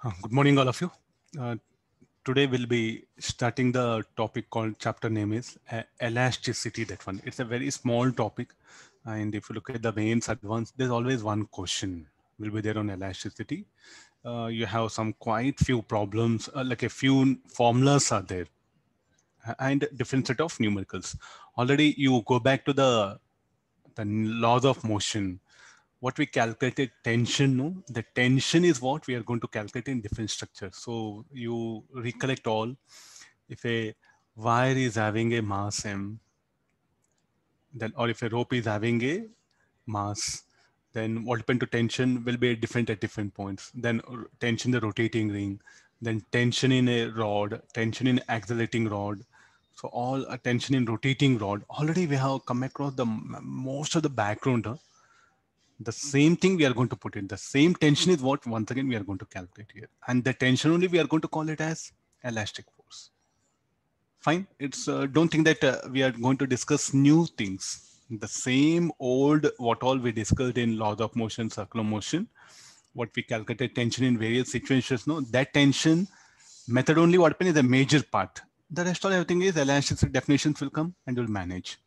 Good morning, all of you. Uh, Today we'll be starting the topic called chapter name is elasticity. That one. It's a very small topic, and if you look at the mains advanced, there's always one question will be there on elasticity. You have some quite few problems, like a few formulas are there, and different set of numericals. Already, you go back to the laws of motion. What we calculated tension, no, the tension is what we are going to calculate in different structures. So you recollect all. If a wire is having a mass m, then, or if a rope is having a mass, then what happened to tension will be different at different points. Then tension in the rotating ring, then tension in a rod, tension in accelerating rod. So all tension in rotating rod. Already we have come across the most of the background. The same thing we are going to put in. The same tension is what once again we are going to calculate here. And the tension only we are going to call it as elastic force. Fine. It's don't think that we are going to discuss new things. The same old what all we discussed in laws of motion, circular motion, what we calculated tension in various situations. No, that tension method only what is a major part. The rest of everything is elasticity definitions will come and you'll manage.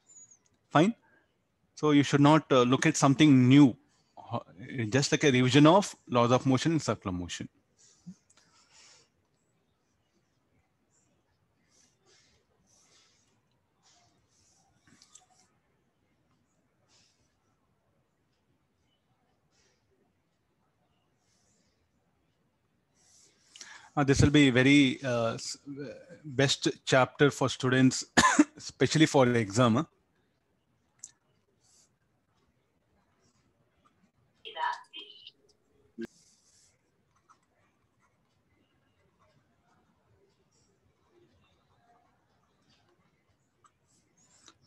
Fine. So you should not look at something new, uh, just like a revision of laws of motion and circular motion. This will be very best chapter for students, especially for the exam.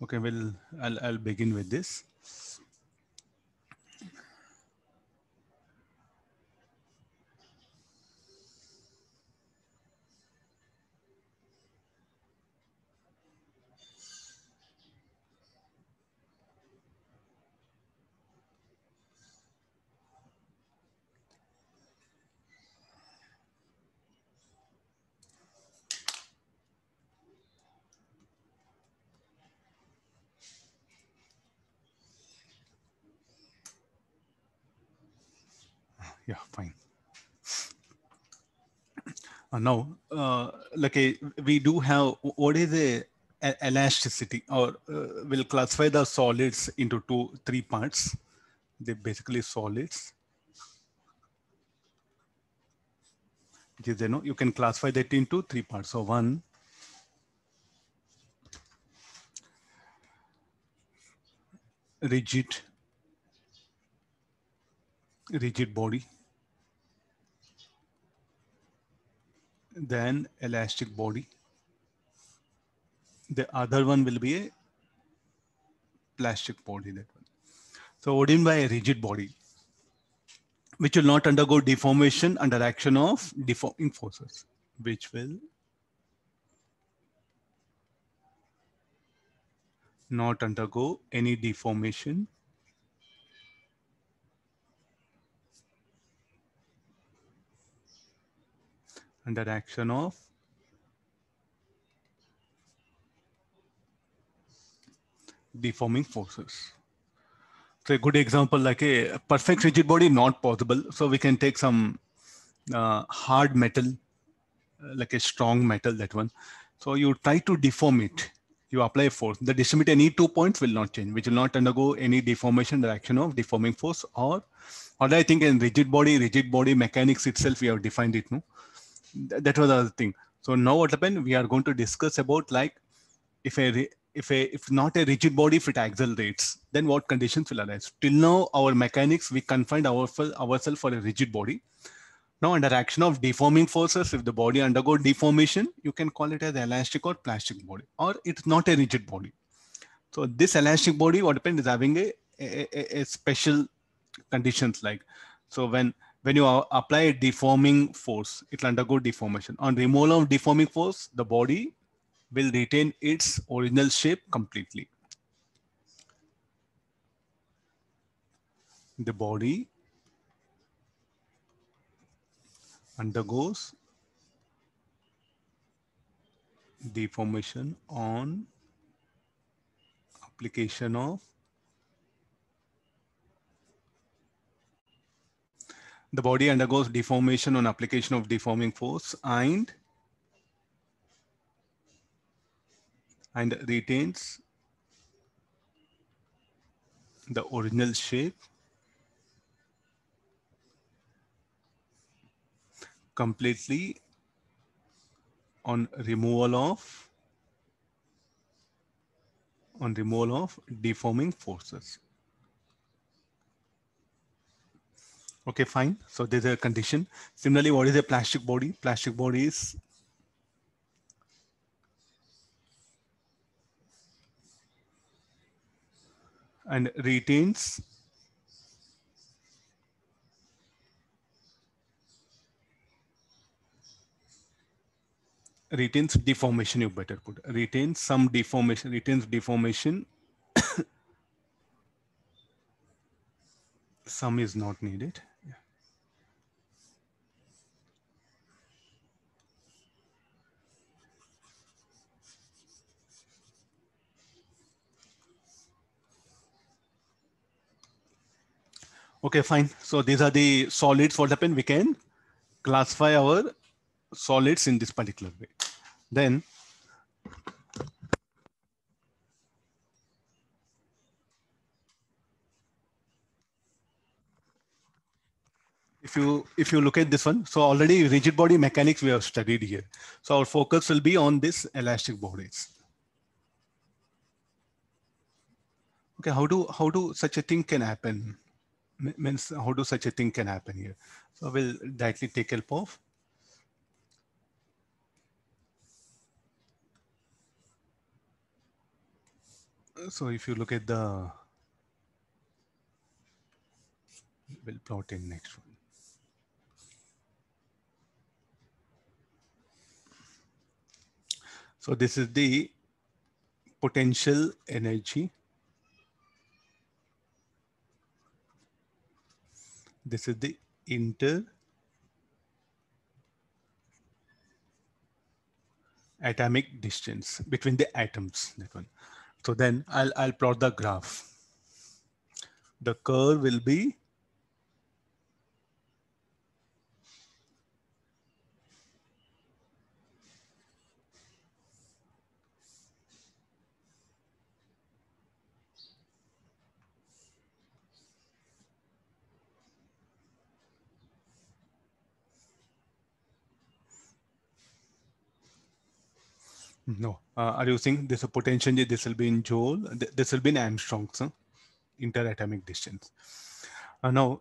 Okay, well, I'll begin with this. Yeah, fine. Now, like we do have what is a elasticity, or we'll classify the solids into three parts. They're basically solids. Which is, you can classify that into three parts. So one, rigid body, then elastic body. The other one will be a plastic body. That one. So what do you mean by a rigid body? Which will not undergo deformation under action of deforming forces, which will not undergo any deformation under action of deforming forces. So a good example, like a perfect rigid body, not possible. So we can take some hard metal, like a strong metal, that one. So you try to deform it. You apply force. The distributed any 2 points will not change, which will not undergo any deformation, the action of deforming force. Or I think in rigid body mechanics itself, we have defined it. No, that was the other thing. So now what happened? We are going to discuss about like if not a rigid body, if it accelerates, then what conditions will arise? Till now, our mechanics we confined ourselves for a rigid body. Now, under action of deforming forces, if the body undergo deformation, you can call it as elastic or plastic body, or it's not a rigid body. So this elastic body, what happened is having a special conditions like, so when you apply a deforming force, it will undergo deformation. On removal of deforming force, the body will retain its original shape completely. The body undergoes deformation on application of the body undergoes deformation on application of deforming force and retains the original shape completely on removal of deforming forces. Okay, fine. So there's a condition. Similarly, what is a plastic body? Plastic body is and retains deformation. You better put retains some deformation. Retains deformation. Some is not needed. Yeah. Okay, fine. So these are the solids. What happened? We can classify our solids in this particular way. Then if you look at this one, so already rigid body mechanics we have studied here. So our focus will be on this elastic bodies. Okay, how do such a thing can happen? Means how do such a thing can happen here? So we'll directly take help of. So if you look at the, we'll plot in next one. So this is the potential energy. This is the inter-atomic distance between the atoms. That one. So then I'll plot the graph. The curve will be no. Are you saying this is a potential? This will be in Joule. This will be in Armstrong's inter-atomic distance. Now,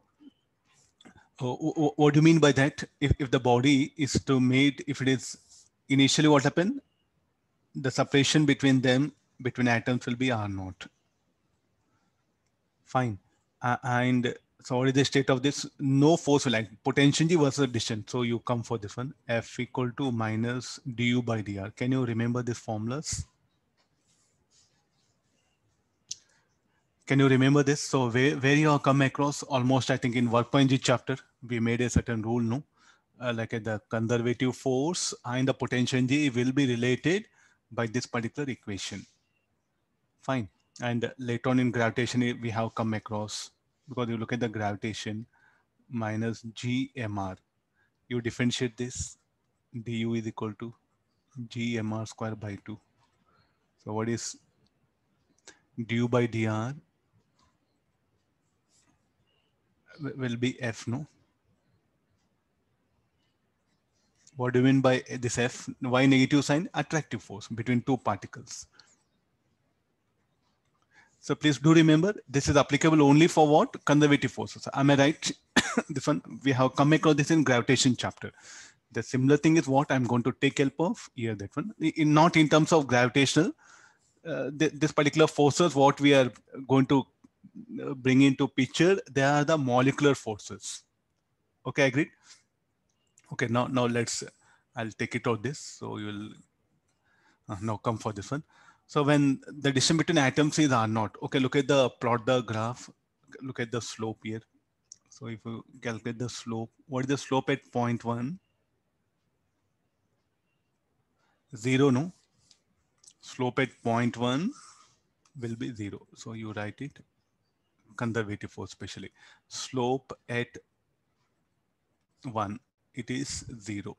what do you mean by that? If the body is to made, if it is initially what happened, the separation between them, between atoms will be R naught. Fine. And so what is the state of this? No force will act. Potential versus distance. So you come for this one. F equal to minus du by dr. Can you remember these formulas? Can you remember this? So where you have come across almost, I think in work point G chapter, we made a certain rule, no? Like the conservative force and the potential energy will be related by this particular equation. Fine. And later on in gravitation, we have come across, because you look at the gravitation minus GMR, you differentiate this, du is equal to GMR square by 2. So what is du by dr will be F, no? What do you mean by this F? Why negative sign? Attractive force between two particles. So please do remember, this is applicable only for what? Conservative forces. Am I right? This one, we have come across this in gravitation chapter. The similar thing is what I'm going to take help of here, that one. Not in terms of gravitational, this particular forces, what we are going to bring into picture, they are the molecular forces. Okay, agreed? Okay, now let's, I'll take it out this. So you will now come for this one. So when the distance between atoms is R naught, okay, look at the plot the graph, look at the slope here. So if you calculate the slope, what is the slope at 0.1? 0, no? Slope at 0.1 will be 0. So you write it, conservative force especially. Slope at 1, it is 0.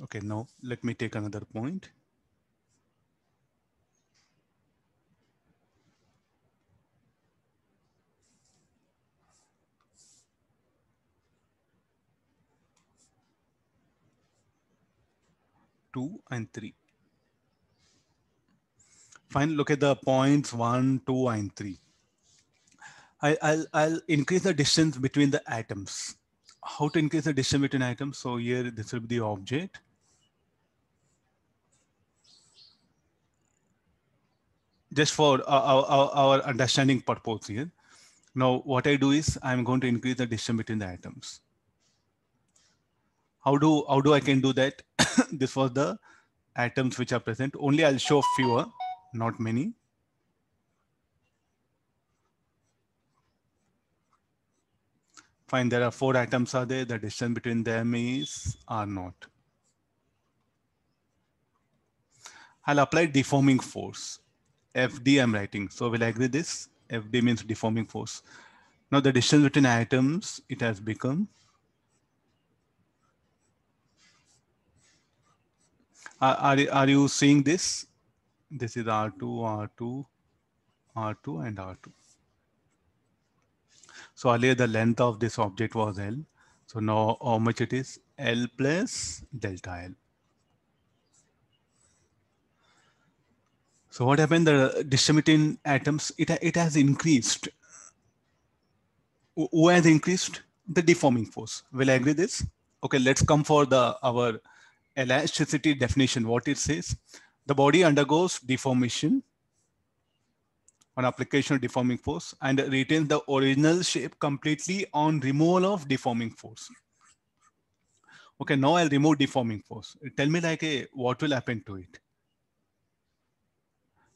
Okay, now let me take another point. Two and 3. Fine, look at the points 1, 2, and 3. I'll increase the distance between the atoms. How to increase the distance between atoms? So here, this will be the object. Just for our understanding purpose here. Now, what I do is I'm going to increase the distance between the atoms. How do I can do that? This was the atoms which are present. Only I'll show fewer, not many. Fine, there are 4 atoms are there. The distance between them is R0. I'll apply deforming force. FD I'm writing. So we'll agree this. FD means deforming force. Now the distance between atoms, it has become. Are you seeing this? This is R2, R2, R2, and R2. So earlier the length of this object was L. So now how much it is? L plus delta L. So what happened? The distance between atoms, it has increased. Who has increased? The deforming force. Will I agree this? Okay, let's come for our elasticity definition. What it says, the body undergoes deformation on application of deforming force and retains the original shape completely on removal of deforming force. Okay, now I'll remove deforming force. Tell me like what will happen to it?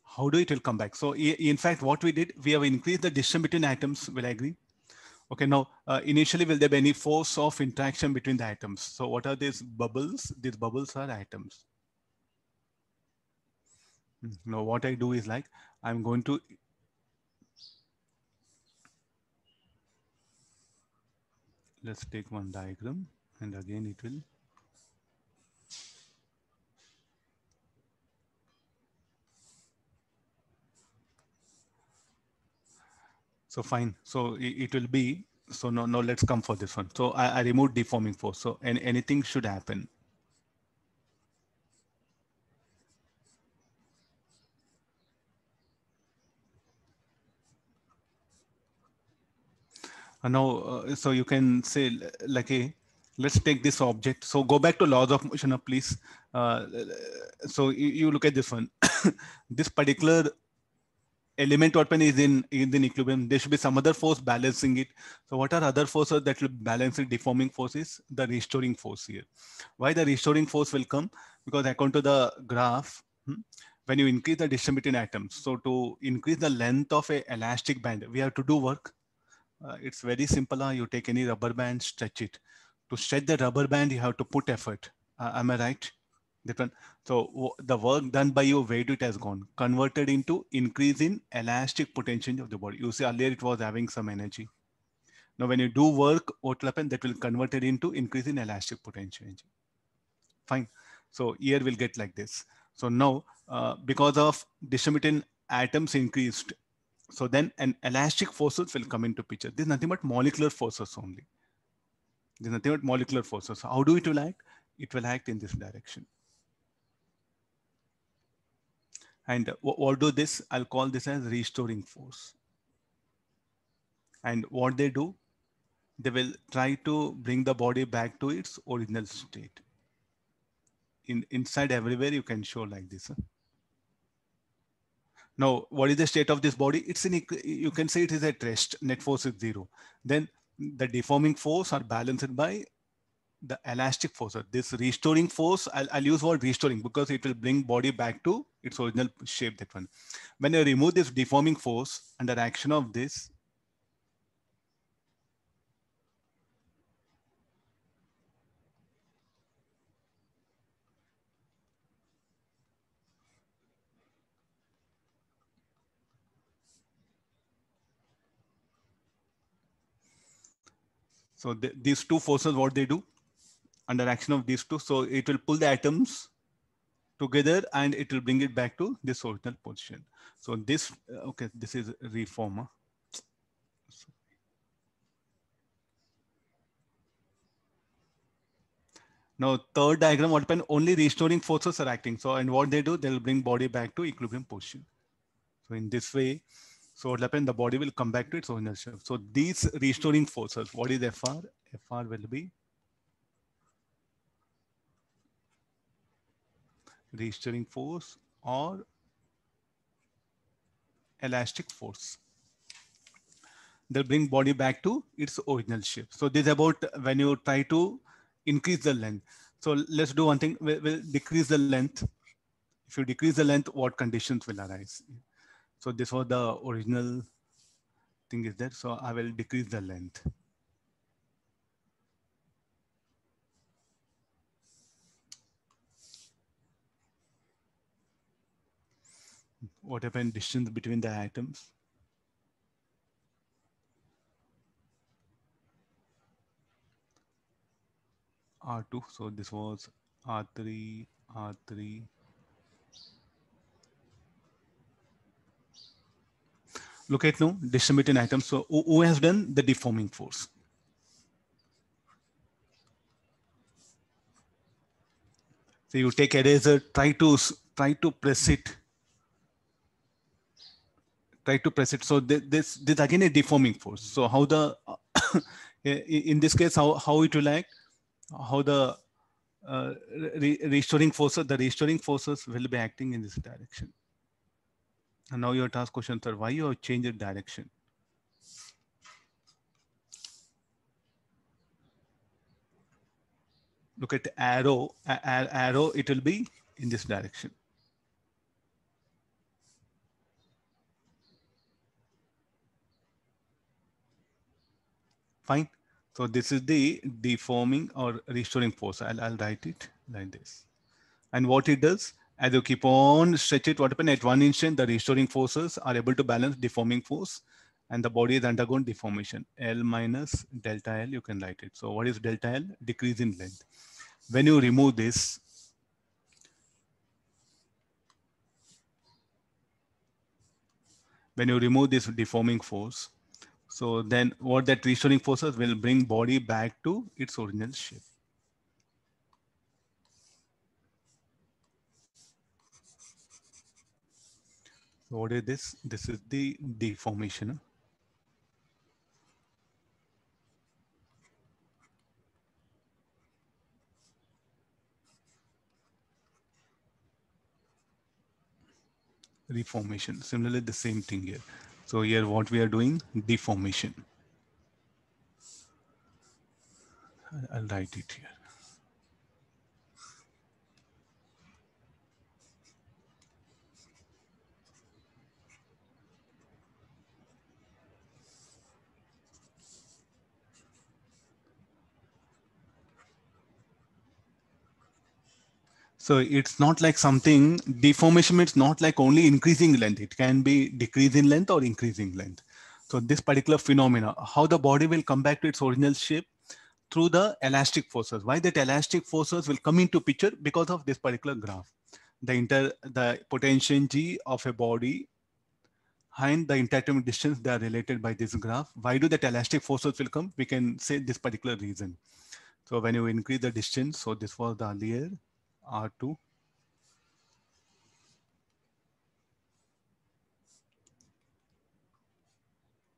How do it will come back? So in fact, what we did, we have increased the distance between atoms. Will I agree? Okay, now initially will there be any force of interaction between the atoms? So what are these bubbles? These bubbles are atoms. Now what I do is like, I'm going to let's take one diagram and again it will. So fine. So it will be, so now let's come for this one. So I removed deforming force. So anything should happen. Now, so you can say like let's take this object. So go back to laws of motion, please. So you look at this one. This particular element weapon is in equilibrium. There should be some other force balancing it. So what are other forces that will balance it? Deforming forces, the restoring force here. Why the restoring force will come? Because according to the graph, when you increase the distance between atoms, so to increase the length of a elastic band, we have to do work. It's very simple. You take any rubber band, stretch it. To stretch the rubber band, you have to put effort. Am I right? Different. So the work done by your weight, it has gone converted into increase in elastic potential of the body. You see earlier it was having some energy. Now when you do work, what will happen? That will convert it into increase in elastic potential. Fine. So here we'll get like this. So now because of distributing atoms increased, so then an elastic forces will come into picture. This is nothing but molecular forces only. There's nothing but molecular forces. How do it will act? It will act in this direction. And what do this? I'll call this as restoring force. And what they do, they will try to bring the body back to its original state. Inside everywhere, you can show like this. Now, what is the state of this body? It's in, you can say it is at rest, net force is 0. Then the deforming force are balanced by the elastic force. This restoring force, I'll use word restoring because it will bring body back to its original shape, that one. When you remove this deforming force under action of this, So these two forces, what they do under action of these two, so it will pull the atoms together and it will bring it back to this original position. So this, okay, this is reformer. Now, third diagram, what happened? Only restoring forces are acting. So, and what they do, they'll bring body back to equilibrium position. So in this way, so what happens? The body will come back to its original shape. So these restoring forces, what is FR? FR will be restoring force or elastic force. They'll bring body back to its original shape. So this is about when you try to increase the length. So let's do one thing. We'll decrease the length. If you decrease the length, what conditions will arise? So this was the original thing is there. So I will decrease the length. What happened? Distance between the atoms. R2. So this was R3, R3. Look at now, distance between atoms. So who has done the deforming force? So you take eraser, try to press it. Try to press it. So this again a deforming force. So how the in this case how it will act? How the restoring forces, the restoring forces will be acting in this direction. And now your task questions are why you have changed the direction. Look at arrow, arrow, it will be in this direction. Fine. So this is the deforming or restoring force. I'll write it like this. And what it does, as you keep on stretch it, what happens at one instant, the restoring forces are able to balance deforming force and the body is undergone deformation. L minus delta L, you can write it. So what is delta L? Decrease in length. When you remove this, when you remove this deforming force, so then what that restoring forces will bring body back to its original shape. So what is this? This is the deformation. Reformation. Similarly, the same thing here. So here what we are doing, deformation. I'll write it here. So it's not like something, deformation means not like only increasing length. It can be decreasing length or increasing length. So this particular phenomena, how the body will come back to its original shape through the elastic forces. Why that elastic forces will come into picture? Because of this particular graph. The potential G of a body and the interatomic distance, they are related by this graph. Why do that elastic forces will come? We can say this particular reason. So when you increase the distance, so this was the earlier R2.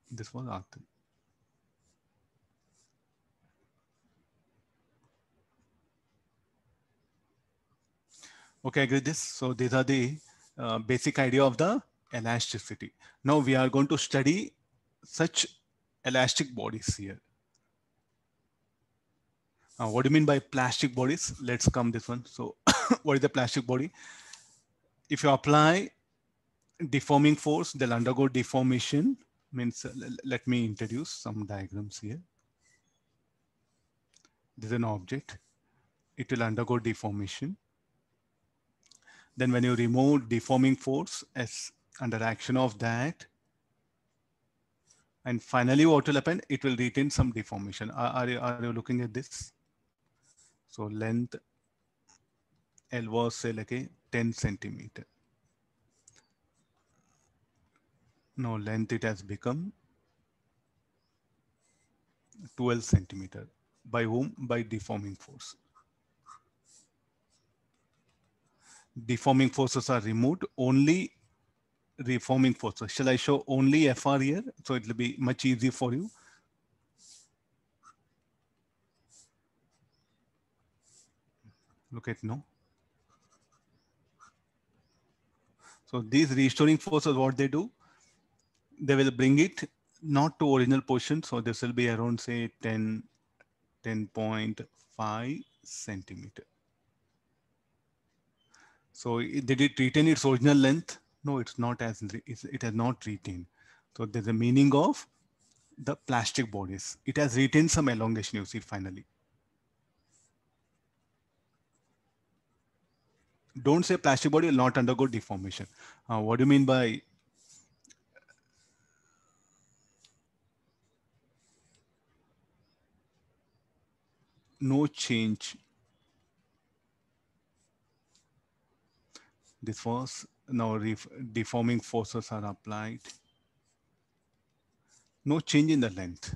This was R3. Okay, I agree this. So these are the basic idea of the elasticity. Now we are going to study such elastic bodies here. What do you mean by plastic bodies? Let's come this one. So what is the plastic body? If you apply deforming force, they'll undergo deformation. Means, let me introduce some diagrams here. This is an object. It will undergo deformation. Then when you remove deforming force, as under action of that, And finally, what will happen? It will retain some deformation. Are you looking at this? So length L was say like a 10 centimeter. Now length it has become 12 centimeter. By whom? By deforming force. Deforming forces are removed, only reforming forces. Shall I show only FR here? So it will be much easier for you. Look at now. So these restoring forces, what they do, they will bring it not to original position. So this will be around say 10.5 centimeter. So did it retain its original length? No, it's not as it has not retained. So there's a meaning of the plastic bodies. It has retained some elongation, you see, finally. Don't say plastic body will not undergo deformation. What do you mean by no change? This was now deforming forces are applied. No change in the length.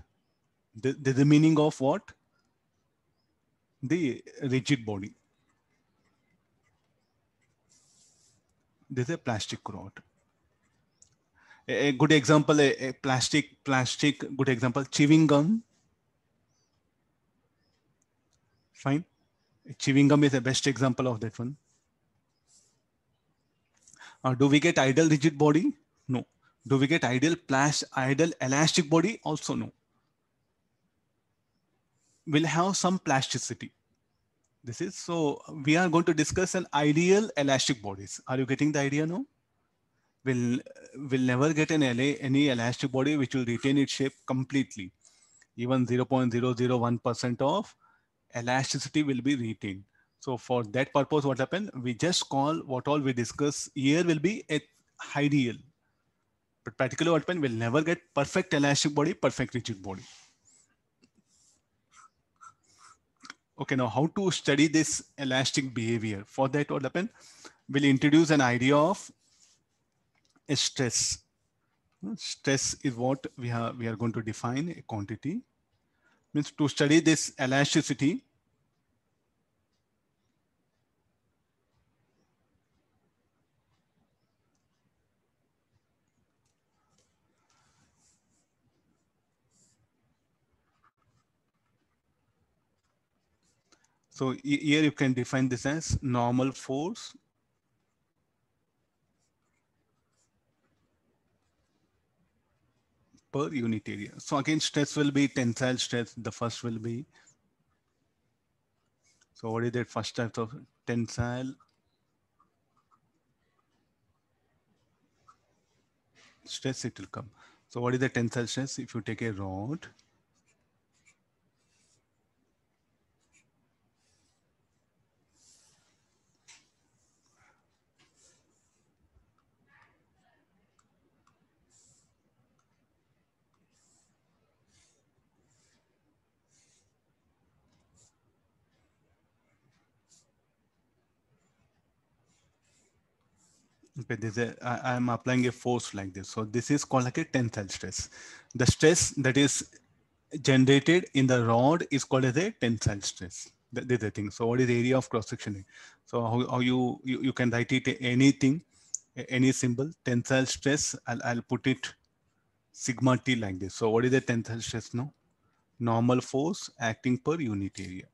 The meaning of what? The rigid body. This is a plastic rod. A good example, a plastic, good example, chewing gum. Fine. Chewing gum is the best example of that one. Do we get ideal rigid body? No. Do we get ideal elastic body? Also no. We'll have some plasticity. This is so we are going to discuss an ideal elastic bodies. Are you getting the idea now? We'll never get any elastic body which will retain its shape completely. Even 0.001% of elasticity will be retained. So for that purpose, what happened? We just call what all we discuss here will be a ideal. But practically what happened? We'll never get perfect elastic body, perfect rigid body. Okay, now how to study this elastic behavior? For that, what happened? We'll introduce an idea of a stress. Stress is what we are going to define a quantity. Means to study this elasticity, so here you can define this as normal force per unit area. So again, stress will be tensile stress. The first will be, so what is that first type of tensile stress? It will come. So what is the tensile stress? If you take a rod, okay, I am applying a force like this. So this is called like a tensile stress. The stress that is generated in the rod is called as a tensile stress. That is the thing. So what is the area of cross section? So how you can write it anything, any symbol, tensile stress. I'll put it sigma T like this. So what is the tensile stress now? Normal force acting per unit area.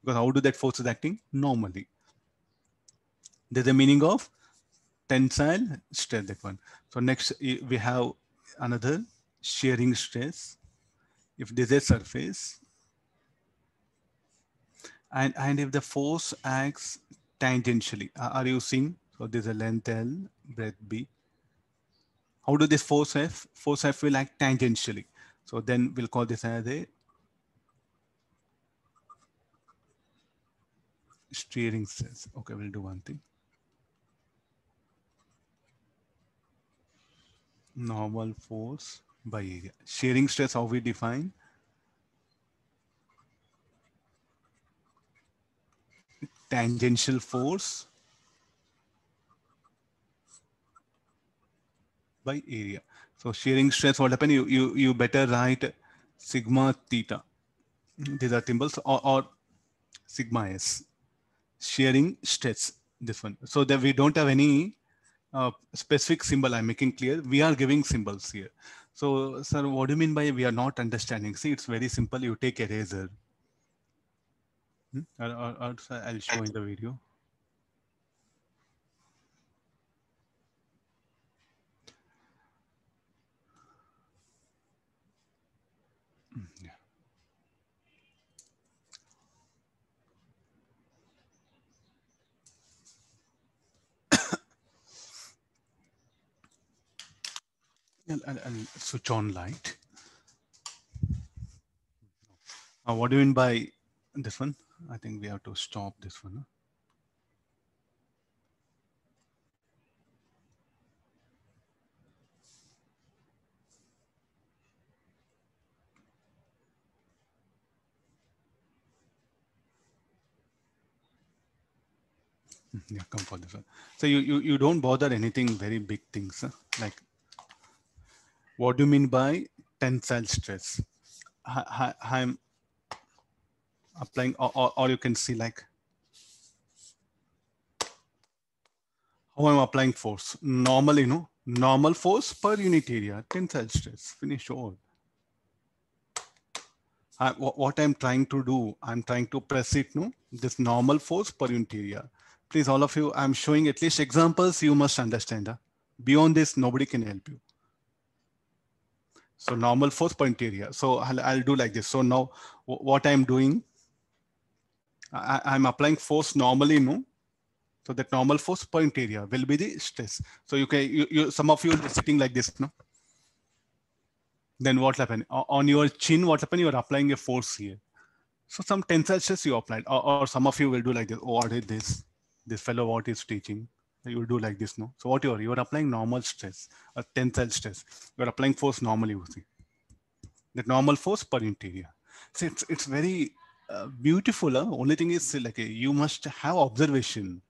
Because how do that force is acting? Normally. There's a meaning of tensile stress, that one. So next we have another shearing stress. If there's a surface and if the force acts tangentially, are you seeing? So there's a length L, breadth B. How do this force F? Force F will act tangentially. So then we'll call this as a steering stress. Okay, we'll do one thing. Normal force by area. Shearing stress, how we define? Tangential force by area. So shearing stress, what happen? You better write sigma theta. These are symbols, or sigma s. Shearing stress, this one. So that we don't have any specific symbol. I'm making clear. We are giving symbols here. So, sir, what do you mean by we are not understanding? See, it's very simple. You take eraser. Or I'll show in the video. Yeah. I'll switch on light. What do you mean by this one? I think we have to stop this one. Yeah, come for this one. So you don't bother anything very big things, huh? Like what do you mean by tensile stress? I'm applying, or you can see like how I'm applying force. Normally, no, normal force per unit area, tensile stress, finish all. What I'm trying to do, I'm trying to press it, no, this normal force per unit area. Please, all of you, I'm showing at least examples you must understand. Huh? Beyond this, nobody can help you. So normal force per unit area. So I'll do like this. So now what I'm doing, I'm applying force normally, no? So that normal force per unit area will be the stress. So some of you are sitting like this, no? Then what happened? On your chin, what happened? You're applying a force here. So some tensile stress you applied, or some of you will do like this. Oh, what is this? This fellow, what is teaching? You will do like this, no? So what you're applying normal stress, a tensile stress. You're applying force normally, you see. The normal force per unit area. So it's very beautiful. Huh? Only thing is like you must have observation.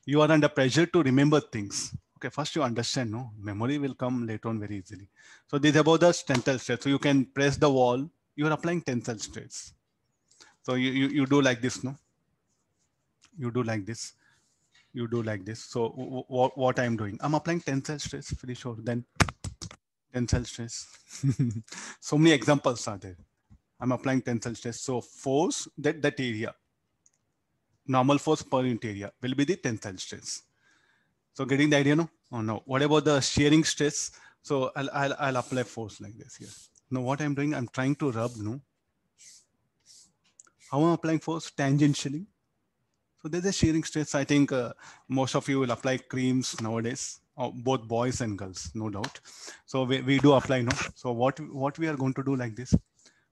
You are under pressure to remember things. Okay, first you understand, no? Memory will come later on very easily. So this is about the tensile stress. So you can press the wall, you are applying tensile stress. So you do like this, no? You do like this. You do like this. So what I'm doing, I'm applying tensile stress, pretty sure. Then tensile stress. So many examples are there. I'm applying tensile stress. So force, that area, normal force per unit area will be the tensile stress. So getting the idea, no? Oh no. What about the shearing stress? So I'll apply force like this here. Now what I'm doing, I'm trying to rub, no? How am I applying force? Tangentially. So there's a shearing stress. I think most of you will apply creams nowadays, both boys and girls, no doubt. So we do apply, no? So what we are going to do like this,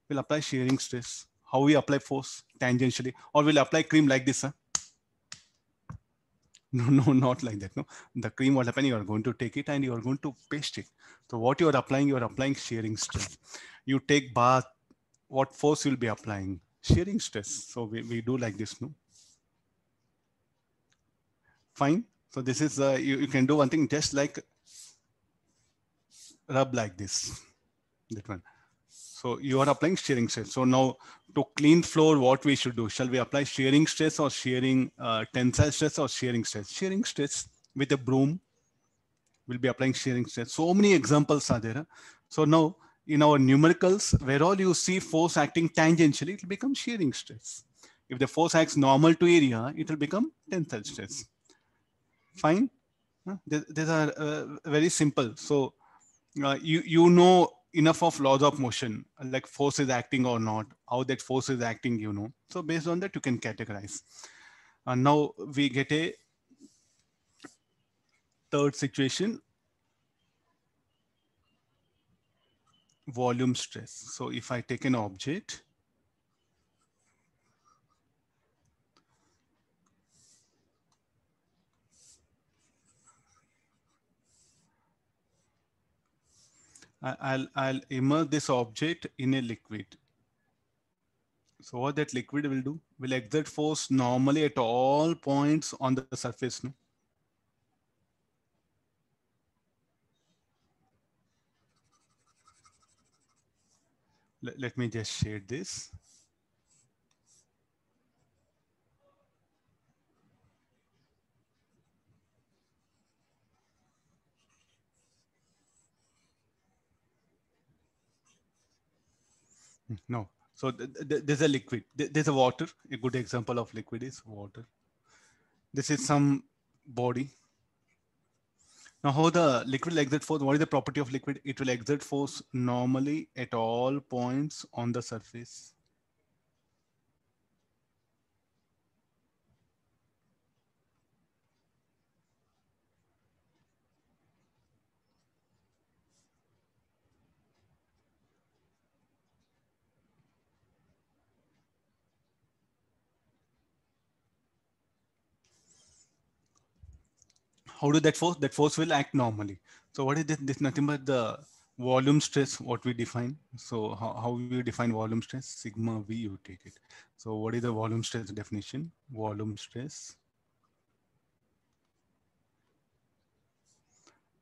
we'll apply shearing stress. How we apply force? Tangentially. Or we'll apply cream like this, huh? No, not like that. No, the cream, what happen? You are going to take it and you are going to paste it. So what you are applying shearing stress. You take bath, what force you'll be applying? Shearing stress. So we do like this, no? Fine. So this is, you can do one thing, just like rub like this, that one. So you are applying shearing stress. So now to clean floor, what we should do? Shall we apply shearing stress or shearing tensile stress or shearing stress? Shearing stress with a broom. We'll be applying shearing stress. So many examples are there. So now in our numericals, where all you see force acting tangentially, it will become shearing stress. If the force acts normal to area, it will become tensile stress. Fine. These are very simple. So you know enough of laws of motion, like force is acting or not, how that force is acting, you know. So based on that, you can categorize. And now we get a third situation, volume stress. So if I take an object, I'll immerse this object in a liquid. So what that liquid will do, will exert force normally at all points on the surface. No? Let me just shade this. No. So there's a liquid. There's a water. A good example of liquid is water. This is some body. Now, how the liquid will exert force? What is the property of liquid? It will exert force normally at all points on the surface. How do that force? That force will act normally. So what is this? This nothing but the volume stress, what we define. So how you define volume stress? Sigma V, you take it. So what is the volume stress definition? Volume stress,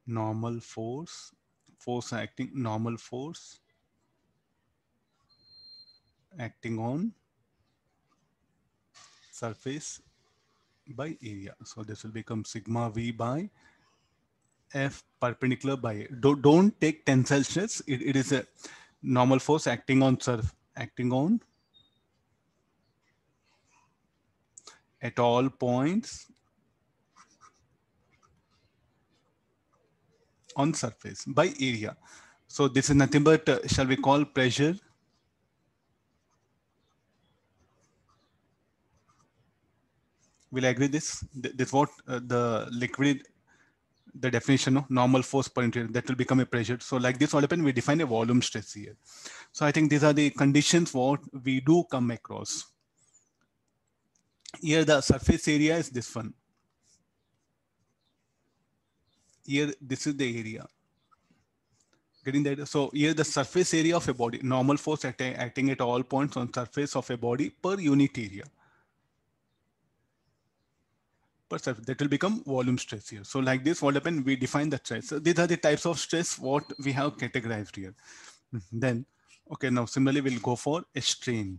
normal force, force acting, normal force acting on surface by area. So this will become sigma V by F perpendicular by, don't take tensile stress. It is a normal force acting on surf, acting on at all points on surface by area. So this is nothing but, shall we call pressure? Will agree this? This what the liquid, the definition of normal force per interior, that will become a pressure. So like this, what happen? We define a volume stress here. So I think these are the conditions what we do come across. Here the surface area is this one. Here this is the area. Getting that? So here the surface area of a body, normal force acting at all points on surface of a body per unit area. Per surface, that will become volume stress here. So like this, what happened? We define the stress. So these are the types of stress what we have categorized here. Then, okay, now similarly, we'll go for a strain.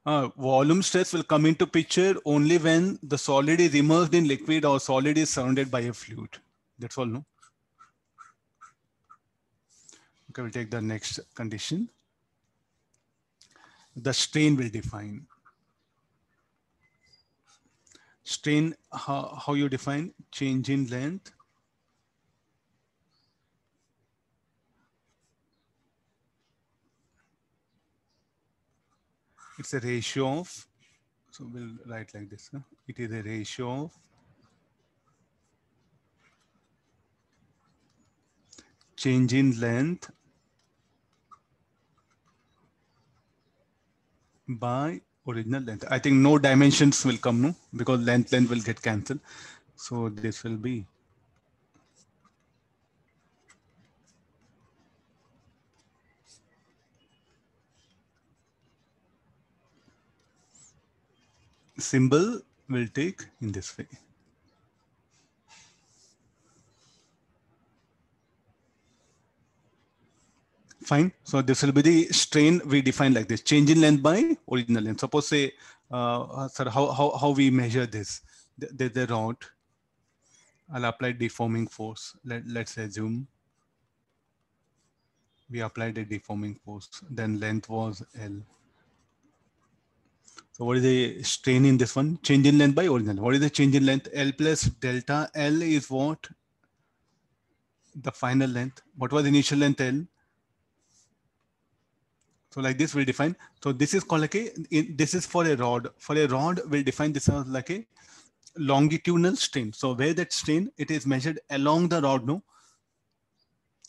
Volume stress will come into picture only when the solid is immersed in liquid or solid is surrounded by a fluid. That's all, no? Okay, we'll take the next condition. The strain will define. Strain, how you define? Change in length. It's a ratio of, so we'll write like this. Huh? It is a ratio of change in length by original length. I think no dimensions will come, no? Because length will get cancelled. So this will be symbol will take in this way. Fine. So this will be the strain we define like this. Change in length by original length. Suppose say, sir, how we measure this? The rod. I'll apply deforming force. Let's assume we applied a deforming force. Then length was L. So what is the strain in this one? Change in length by original. What is the change in length? L plus delta L is what? The final length. What was the initial length L? So like this we'll define. So this is called like a, this is for a rod. For a rod, we'll define this as like a longitudinal strain. So where that strain, it is measured along the rod, no?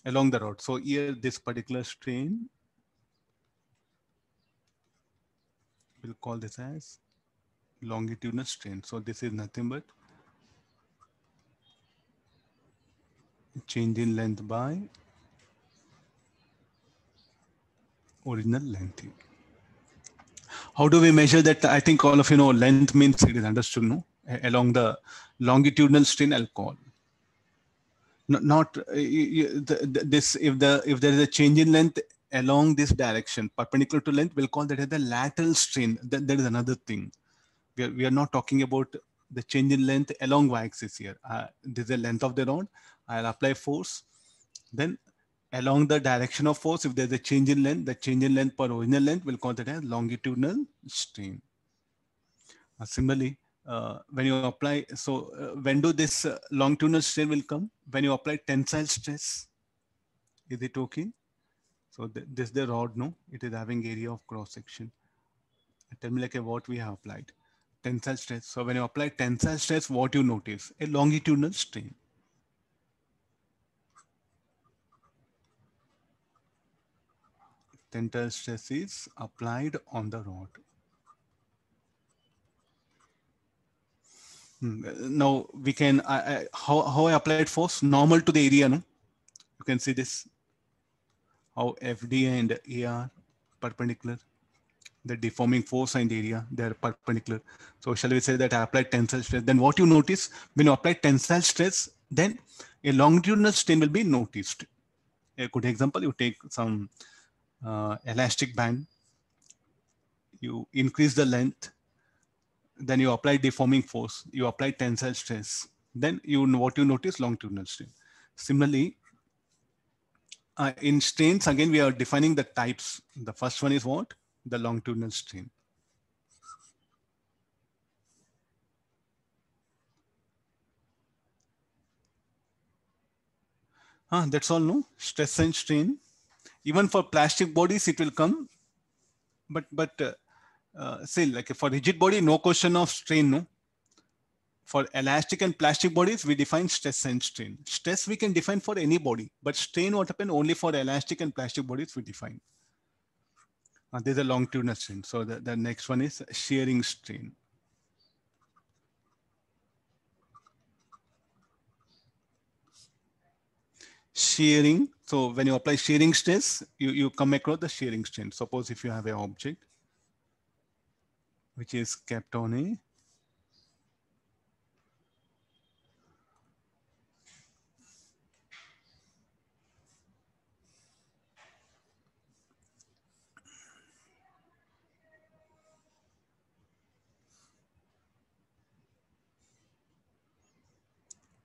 Along the rod. So here, this particular strain, we'll call this as longitudinal strain. So this is nothing but change in length by original length. How do we measure that? I think all of you know length means it is understood, no? Along the longitudinal strain, I'll call. Not this, if there is a change in length along this direction, perpendicular to length, we'll call that as the lateral strain. That is another thing. We are not talking about the change in length along y-axis here. This is the length of the rod. I'll apply force. Then along the direction of force, if there's a change in length, the change in length per original length, we'll call that as longitudinal strain. Similarly, when you apply, so when do this longitudinal strain will come? When you apply tensile stress. Is it okay? So this is the rod, no? It is having area of cross section. Tell me like what we have applied. Tensile stress. So when you apply tensile stress, what you notice? A longitudinal strain. Tensile stress is applied on the rod. Now we can, how I applied force? Normal to the area, no? You can see this. How FD and AR perpendicular. The deforming force and area, they are perpendicular. So shall we say that I applied tensile stress? Then what you notice when you apply tensile stress, then a longitudinal strain will be noticed. A good example, you take some elastic band, you increase the length, then you apply deforming force, you apply tensile stress, then what you notice, longitudinal strain. Similarly, in strains, again, we are defining the types. The first one is what? The longitudinal strain. That's all, no? Stress and strain. Even for plastic bodies, it will come. But say like for rigid body, no question of strain, no? For elastic and plastic bodies, we define stress and strain. Stress we can define for any body, but strain what happen only for elastic and plastic bodies we define. There's a longitudinal strain. So the next one is shearing strain. Shearing. So when you apply shearing stress, you come across the shearing strain. Suppose if you have an object which is kept on a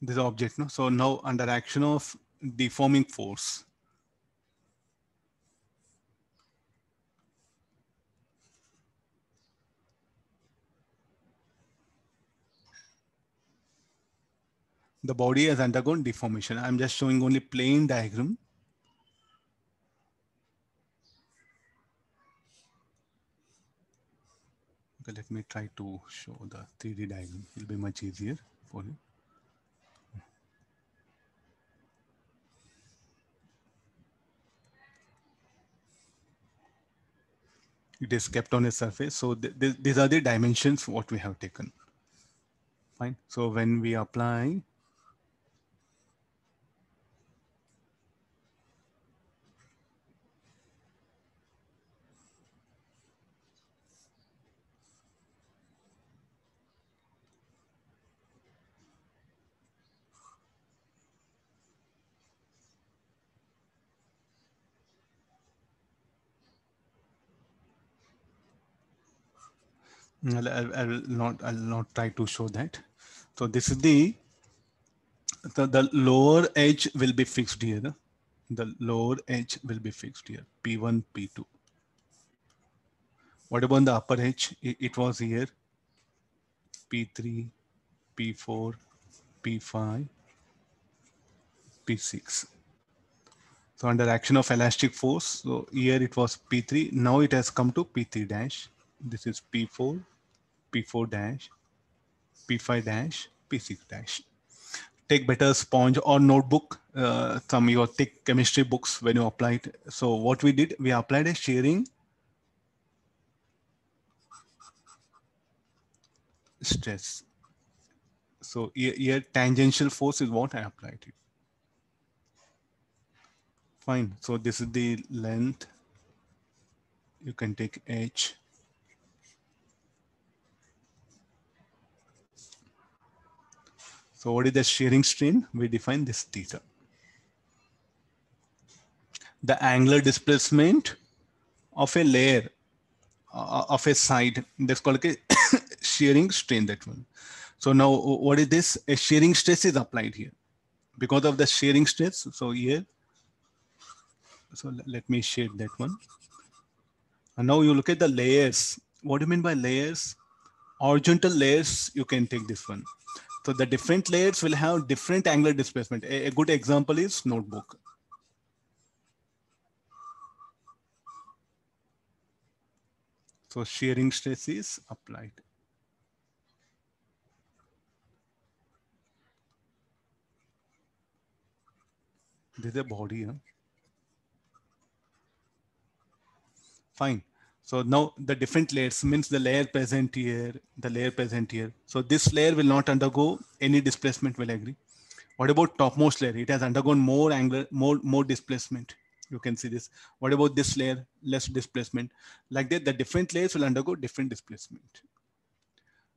this object, no? So now under action of deforming force, the body has undergone deformation. I'm just showing only plain diagram. Okay, let me try to show the 3D diagram. It'll be much easier for you. It is kept on a surface. So these are the dimensions what we have taken. Fine. So when we apply I'll not try to show that. So this is the lower edge will be fixed here. The lower edge will be fixed here. P1, P2. What about the upper edge? It was here. P3, P4, P5, P6. So under action of elastic force, so here it was P3. Now it has come to P3 dash. This is P4, P4 dash, P5 dash, P6 dash. Take better sponge or notebook, some your thick chemistry books when you apply it. So what we did, we applied a shearing stress. So here tangential force is what I applied it. Fine. So this is the length. You can take h. So what is the shearing strain? We define this theta. The angular displacement of a layer of a side, that's called a shearing strain, that one. So now what is this? A shearing stress is applied here because of the shearing stress. So here, so let me shade that one. And now you look at the layers. What do you mean by layers? Horizontal layers, you can take this one. So the different layers will have different angular displacement. A good example is notebook. So shearing stress is applied. This is a body. Huh? Fine. So now the different layers means the layer present here, the layer present here. So this layer will not undergo any displacement, will agree. What about topmost layer? It has undergone more angular, more displacement. You can see this. What about this layer? Less displacement. Like that, the different layers will undergo different displacement.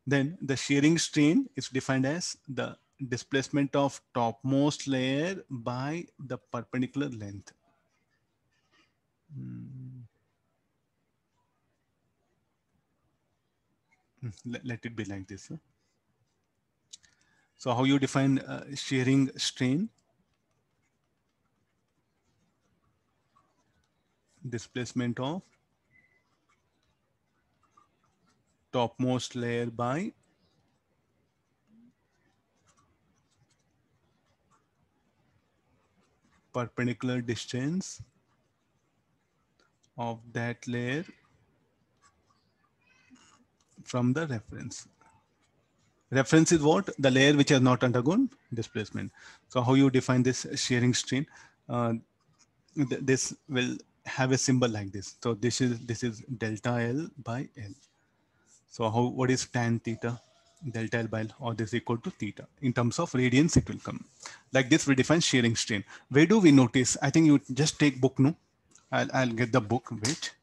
Then the shearing strain is defined as the displacement of topmost layer by the perpendicular length. Let it be like this. Huh? So how you define shearing strain? Displacement of topmost layer by perpendicular distance of that layer from the reference. Reference is what? The layer which has not undergone displacement. So how you define this shearing strain? This will have a symbol like this. So this is delta L by L. So how, what is tan theta? Delta L by L, or this is equal to theta. In terms of radians, it will come. Like this, we define shearing strain. Where do we notice? I think you just take book, no? I'll get the book, wait.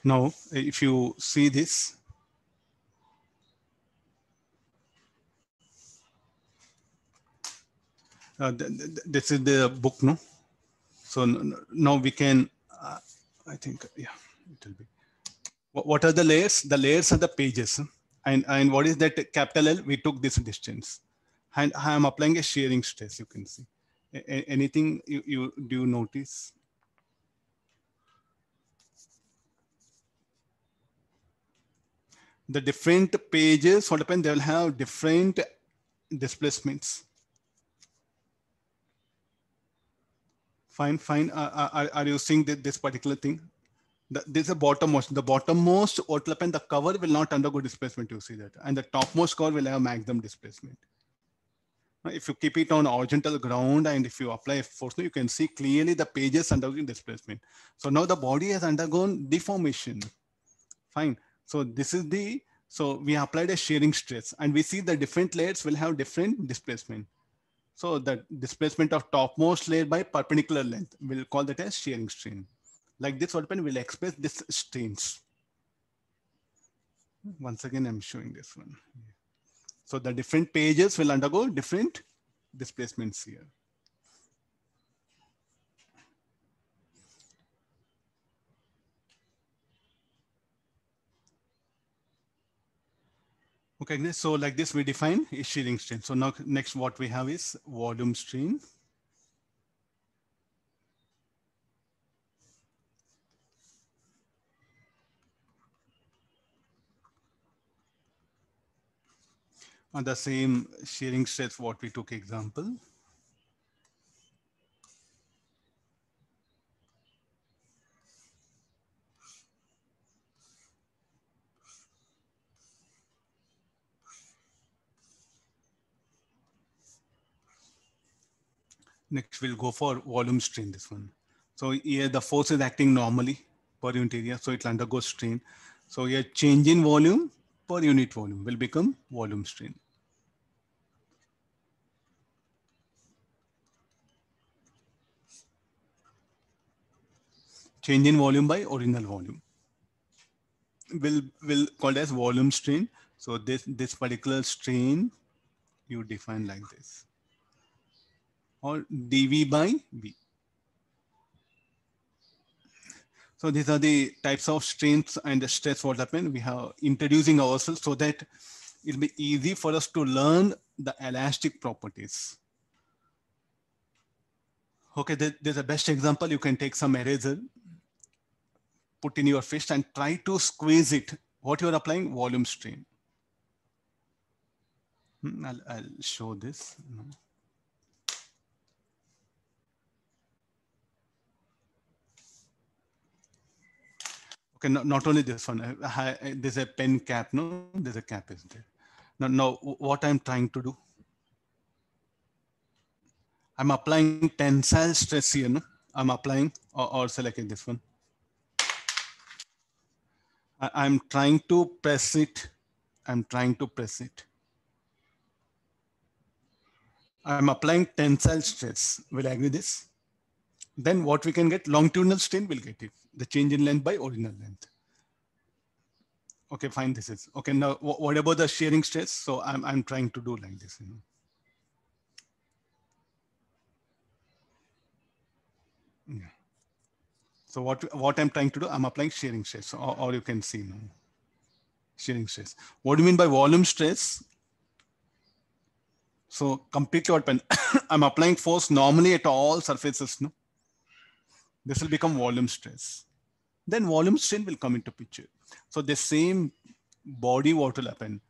Now, if you see this, this is the book, no? So now we can, I think, yeah, it will be. What are the layers? The layers are the pages. And what is that capital L? We took this distance. And I am applying a shearing stress, you can see. Anything you do you notice? The different pages, what happens, they will have different displacements. Fine, fine. Are you seeing this particular thing? This is a bottommost. The bottommost, what will happen, the cover will not undergo displacement, you see that. And the topmost cover will have maximum displacement. If you keep it on horizontal ground and if you apply force, you can see clearly the pages undergoing displacement. So now the body has undergone deformation. Fine. So this is the, so we applied a shearing stress and we see the different layers will have different displacement. So the displacement of topmost layer by perpendicular length, we'll call that as shearing strain. Like this, what happen, we'll express this strains. Once again, I'm showing this one. So the different pages will undergo different displacements here. Okay, so like this, we define a shearing strain. So now next what we have is volume strain. On the same shearing stress what we took example. Next, we'll go for volume strain, this one. So here the force is acting normally per unit area, so it will undergo strain. So here change in volume per unit volume will become volume strain. Change in volume by original volume will called as volume strain. So this particular strain you define like this, or dV by V. So these are the types of strains and the stress what happen. We have introducing ourselves so that it'll be easy for us to learn the elastic properties. Okay, there's a best example. You can take some eraser, put in your fist and try to squeeze it. What you are applying? Volume strain. I'll show this. Okay, not only this one. There's a pen cap. No, there's a cap is there. Now, what I'm trying to do, I'm applying tensile stress here. No? I'm applying or selecting this one. I'm trying to press it. I'm trying to press it. I'm applying tensile stress. Will I agree this? Then what we can get, longitudinal strain will get it. The change in length by original length. Okay, fine. This is okay. Now, what about the shearing stress? So I'm trying to do like this. Yeah. So what I'm trying to do, I'm applying shearing stress, or you can see now. Shearing stress. What do you mean by volume stress? So completely open. I'm applying force normally at all surfaces. No, this will become volume stress. Then volume strain will come into picture. So the same body, what will happen?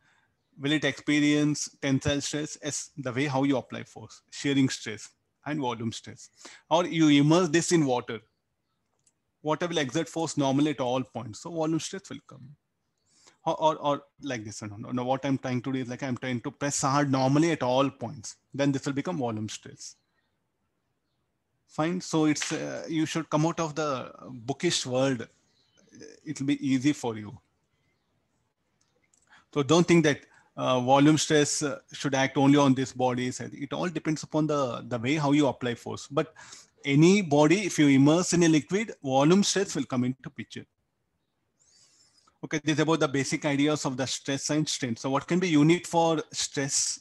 Will it experience tensile stress as the way how you apply force, shearing stress and volume stress? Or you immerse this in water. Water will exert force normally at all points. So volume stress will come. Or like this. No, what I'm trying to do is like I'm trying to press hard normally at all points. Then this will become volume stress. Fine. So it's you should come out of the bookish world. It will be easy for you. So don't think that volume stress should act only on this body. It all depends upon the way how you apply force. But any body, if you immerse in a liquid, volume stress will come into picture. Okay, this is about the basic ideas of the stress and strain. So what can be unit for stress?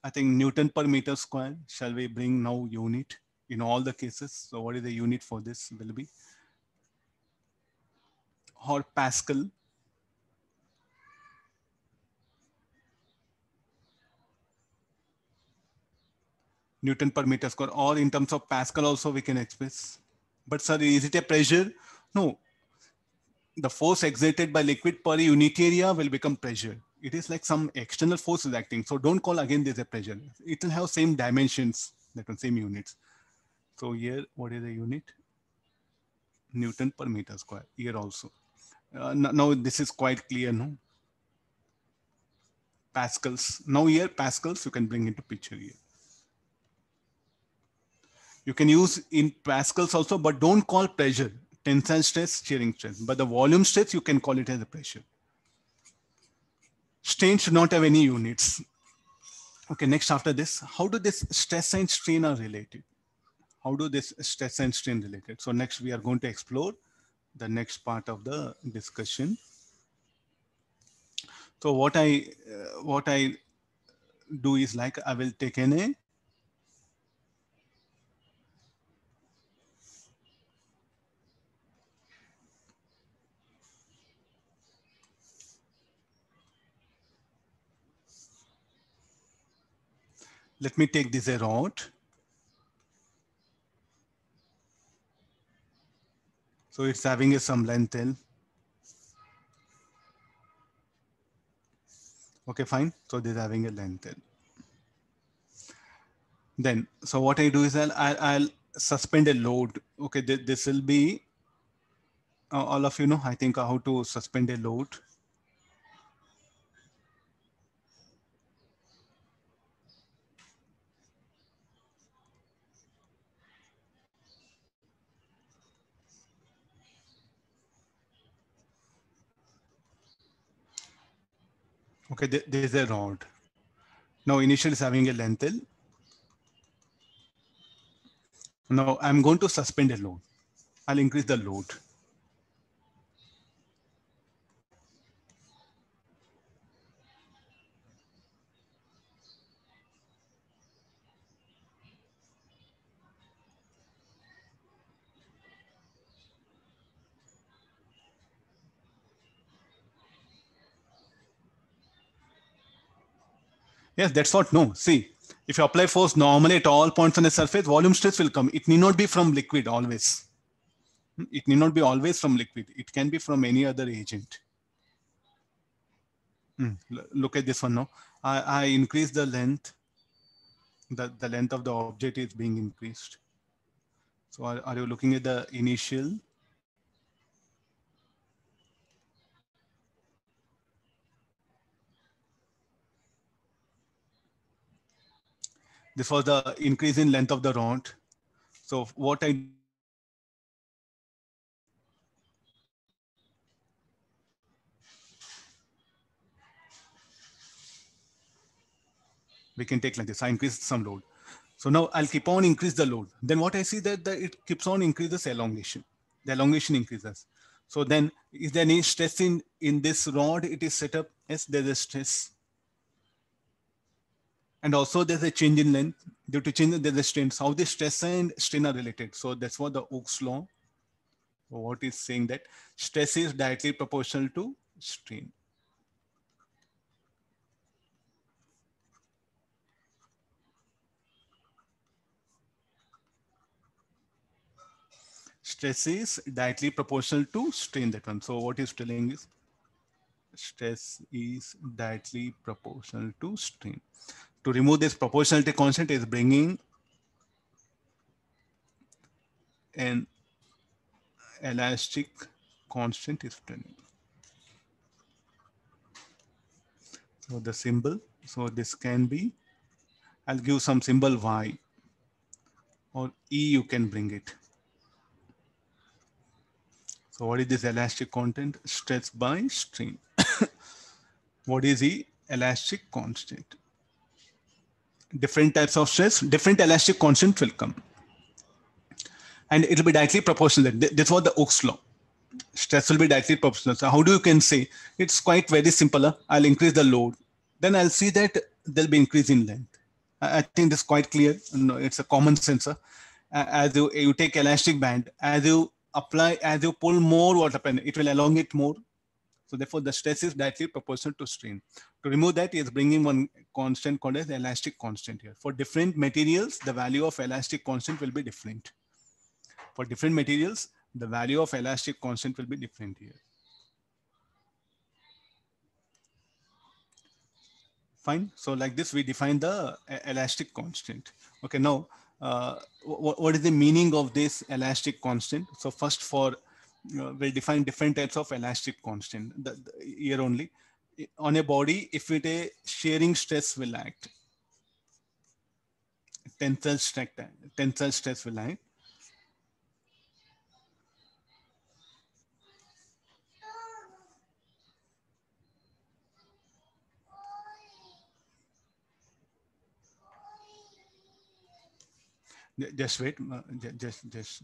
I think Newton per meter square. Shall we bring now unit in all the cases? So what is the unit for this will be? Or Pascal. Newton per meter square, or in terms of Pascal also we can express. But sir, is it a pressure? No. The force exerted by liquid per unit area will become pressure. It is like some external force is acting. So don't call again this a pressure. It will have same dimensions, that one, same units. So here, what is the unit? Newton per meter square. Here also. Now this is quite clear, no? Pascals. Now here, Pascals you can bring into picture here. You can use in Pascals also, but don't call pressure. Tensile stress, shearing stress. But the volume stress, you can call it as a pressure. Strain should not have any units. Okay, next after this, how do this stress and strain are related? How do this stress and strain related? So next we are going to explore the next part of the discussion. So what I do is like I will take a let me take this a rod. So it's having some length L. Okay, fine. So this is having a length L. Then, so what I do is I'll suspend a load. Okay, this will be, all of you know, I think how to suspend a load. Okay, there is a rod. Now initial is having a length L. Now I'm going to suspend a load. I'll increase the load. Yes, that's what. No, see, if you apply force normally at all points on the surface, volume stress will come. It need not be from liquid always. It need not be always from liquid. It can be from any other agent. Look at this one now. I increase the length. The length of the object is being increased. So are you looking at the initial? This was the increase in length of the rod. So what I we can take like this. I increase some load. So now I'll keep on increase the load. Then what I see that it keeps on increases elongation. The elongation increases. So then is there any stress in this rod? It is set up as there's a stress. And also there's a change in length. Due to change, there's a strain. So how the stress and strain are related. So that's what the Oakes law, what is saying that stress is directly proportional to strain. Stress is directly proportional to strain, that one. So what is telling is stress is directly proportional to strain. To remove this proportionality constant is bringing an elastic constant is turning. So the symbol, so this can be, I'll give some symbol Y or E, you can bring it. So what is this elastic constant? Stress by strain. What is the elastic constant? Different types of stress, different elastic constant will come. And it will be directly proportional. That's what the Oakes law. Stress will be directly proportional. So how do you can say? It's quite very simple. I'll increase the load. Then I'll see that there'll be increase in length. I think this is quite clear. No, it's a common sense. As you take elastic band, as you apply, as you pull more water pen, it will elongate more. So therefore, the stress is directly proportional to strain. To remove that, is bringing one constant called as the elastic constant here. For different materials, the value of elastic constant will be different. For different materials, the value of elastic constant will be different here. Fine. So like this, we define the elastic constant. Okay. Now, what is the meaning of this elastic constant? So first, we'll define different types of elastic constant. Here only on a body, if it a shearing stress will act, tensile stress will act. Just wait. Just.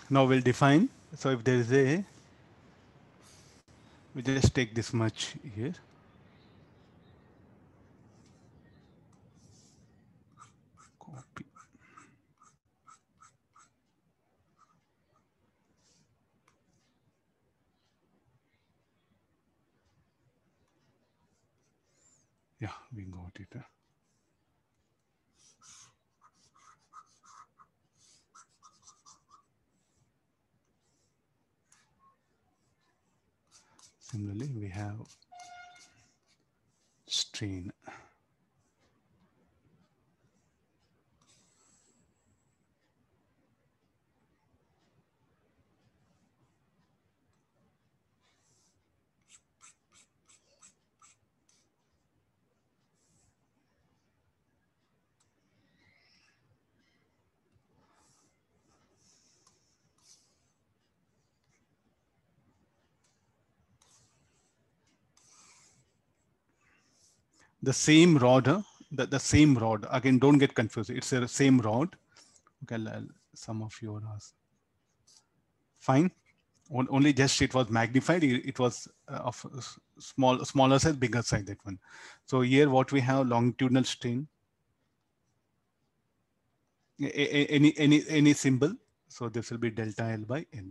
Now we'll define. So if there is we just take this much here. Yeah, we got it. Similarly, we have strain. The same rod, the same rod. Again, don't get confused. It's the same rod. Okay, some of you are asked. Fine. Only just it was magnified. It was of smaller size, bigger size, that one. So here what we have, longitudinal strain. Any symbol. So this will be delta L by L.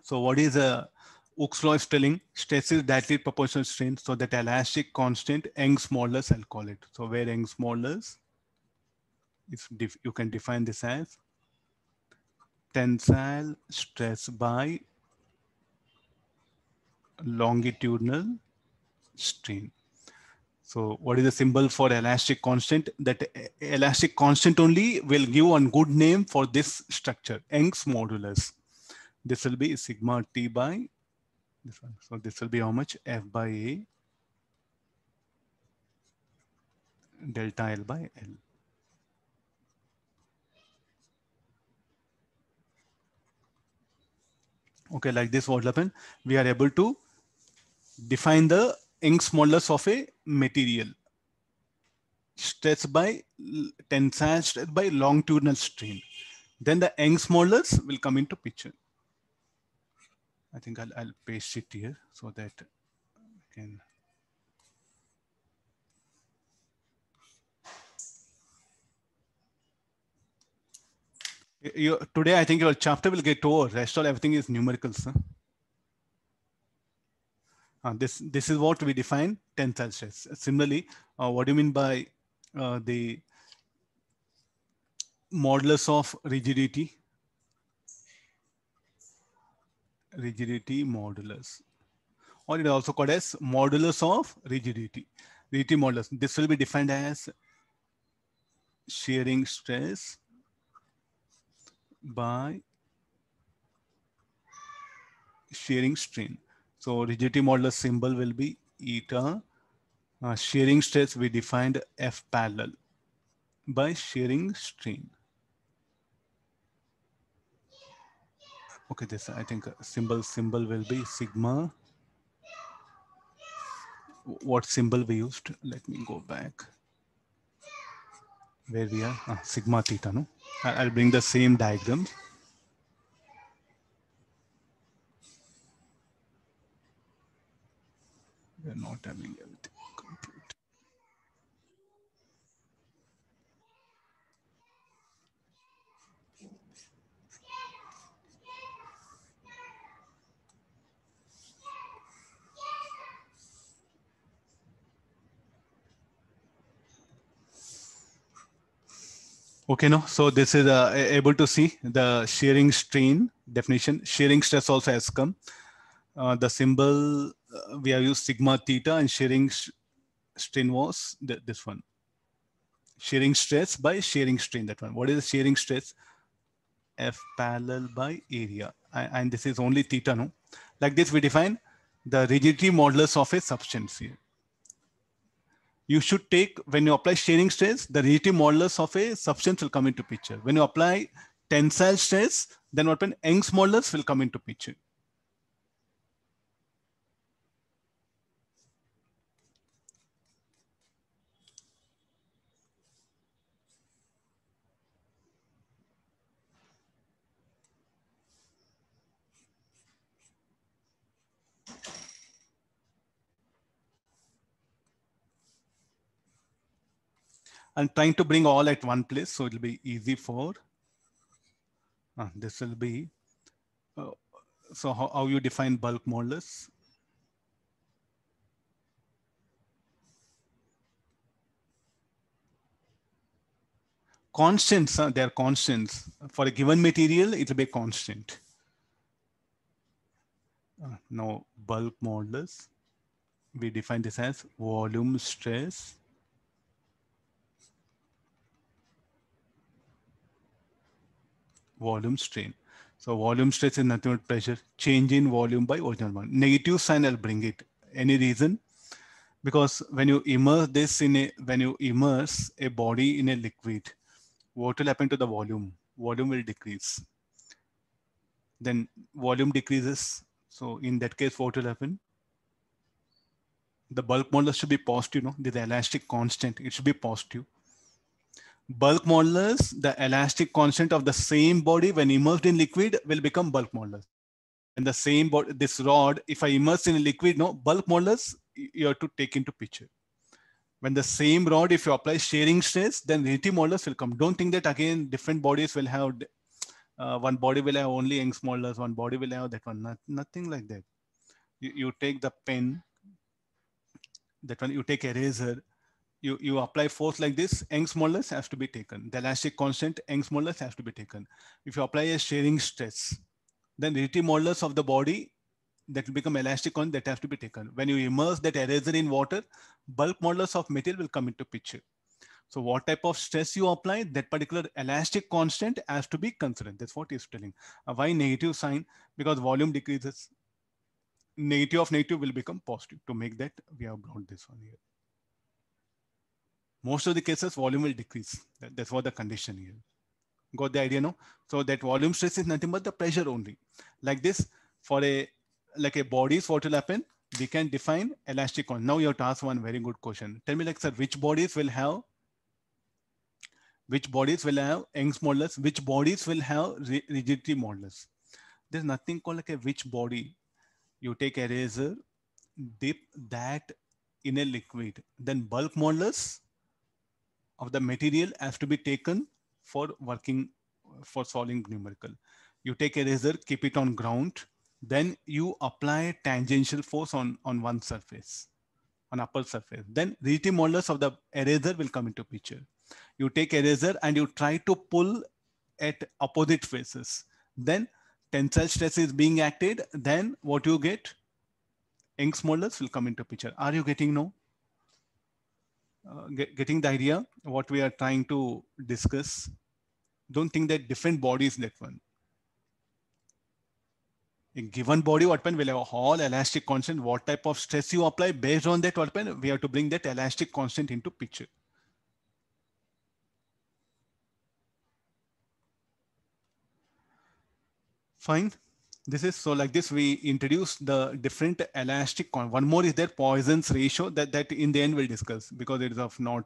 So what is a Hooke's law is telling? Stress is directly proportional strain. So that elastic constant, Young's modulus, I'll call it. So where Young's modulus is, you can define this as tensile stress by longitudinal strain. So what is the symbol for elastic constant? That elastic constant only will give one good name for this structure, Young's modulus. This will be sigma T by this one. So this will be how much? F by A delta L by L. Okay, like this what will happen? We are able to define the Young's modulus of a material. Stress by tensile stress by longitudinal strain. Then the Young's modulus will come into picture. I think I'll paste it here so that I can. Today, I think your chapter will get over. Rest all everything is numericals. Huh? This is what we define tensile stress. Similarly, what do you mean by the modulus of rigidity? Rigidity modulus, or it is also called as modulus of rigidity. Rigidity modulus. This will be defined as shearing stress by shearing strain. So rigidity modulus symbol will be eta. Shearing stress we defined F parallel by shearing strain. Okay, this I think symbol will be sigma. What symbol we used? Let me go back. Where we are? Sigma theta. No, I'll bring the same diagram. We are not having everything complete. Okay, no. So this is able to see the shearing strain definition. Shearing stress also has come. The symbol we have used sigma theta, and shearing strain was this one. Shearing stress by shearing strain, that one. What is the shearing stress? F parallel by area. And this is only theta, no? Like this we define the rigidity modulus of a substance here. You should take, when you apply shearing stress, the rigidity modulus of a substance will come into picture. When you apply tensile stress, then what happens? Young's modulus will come into picture. I'm trying to bring all at one place, so it'll be easy for, this will be, so how you define bulk modulus? Constants, they are constants. For a given material, it will be a constant. Now, bulk modulus, we define this as volume stress volume strain. So volume stress is nothing but pressure, change in volume by original one. Negative sign, I'll bring it. Any reason? Because when you immerse this when you immerse a body in a liquid, what will happen to the volume? Volume will decrease. Then volume decreases. So in that case, what will happen? The bulk modulus should be positive, no? The elastic constant, it should be positive. Bulk modulus, the elastic constant of the same body when immersed in liquid will become bulk modulus. And the same body, this rod, if I immerse in a liquid, no, bulk modulus, you have to take into picture. When the same rod, if you apply shearing stress, then relative modulus will come. Don't think that again, different bodies will have, one body will have only Young's modulus, one body will have that one. Nothing like that. You take the pen, that one, you take eraser, you apply force like this, Young's modulus has to be taken. The elastic constant, Young's modulus has to be taken. If you apply a shearing stress, then relative modulus of the body that will become elastic on that has to be taken. When you immerse that eraser in water, bulk modulus of material will come into picture. So what type of stress you apply, that particular elastic constant has to be considered. That's what he's telling. Why negative sign? Because volume decreases. Negative of negative will become positive. To make that, we have brought this one here. Most of the cases, volume will decrease. That's what the condition here. Got the idea, no? So that volume stress is nothing but the pressure only. Like this, for a like a bodies, what will happen? We can define elastic constant. Now you have to ask one very good question. Tell me, like, sir, which bodies will have Young's modulus? Which bodies will have rigidity modulus? There's nothing called like a which body. You take eraser, dip that in a liquid, then bulk modulus of the material has to be taken for working, for solving numerical. You take eraser, keep it on ground, then you apply tangential force on one surface, on upper surface. Then relative modulus of the eraser will come into picture. You take eraser and you try to pull at opposite faces. Then tensile stress is being acted. Then what you get? Young's modulus will come into picture. Are you getting now? Getting the idea what we are trying to discuss? Don't think that different bodies that one. A given body, what pen will have a whole elastic constant. What type of stress you apply based on that, what pen we have to bring that elastic constant into picture. Fine. This is so like this. We introduce the different elastic. One more is there, Poisson's ratio that in the end we'll discuss because it is of not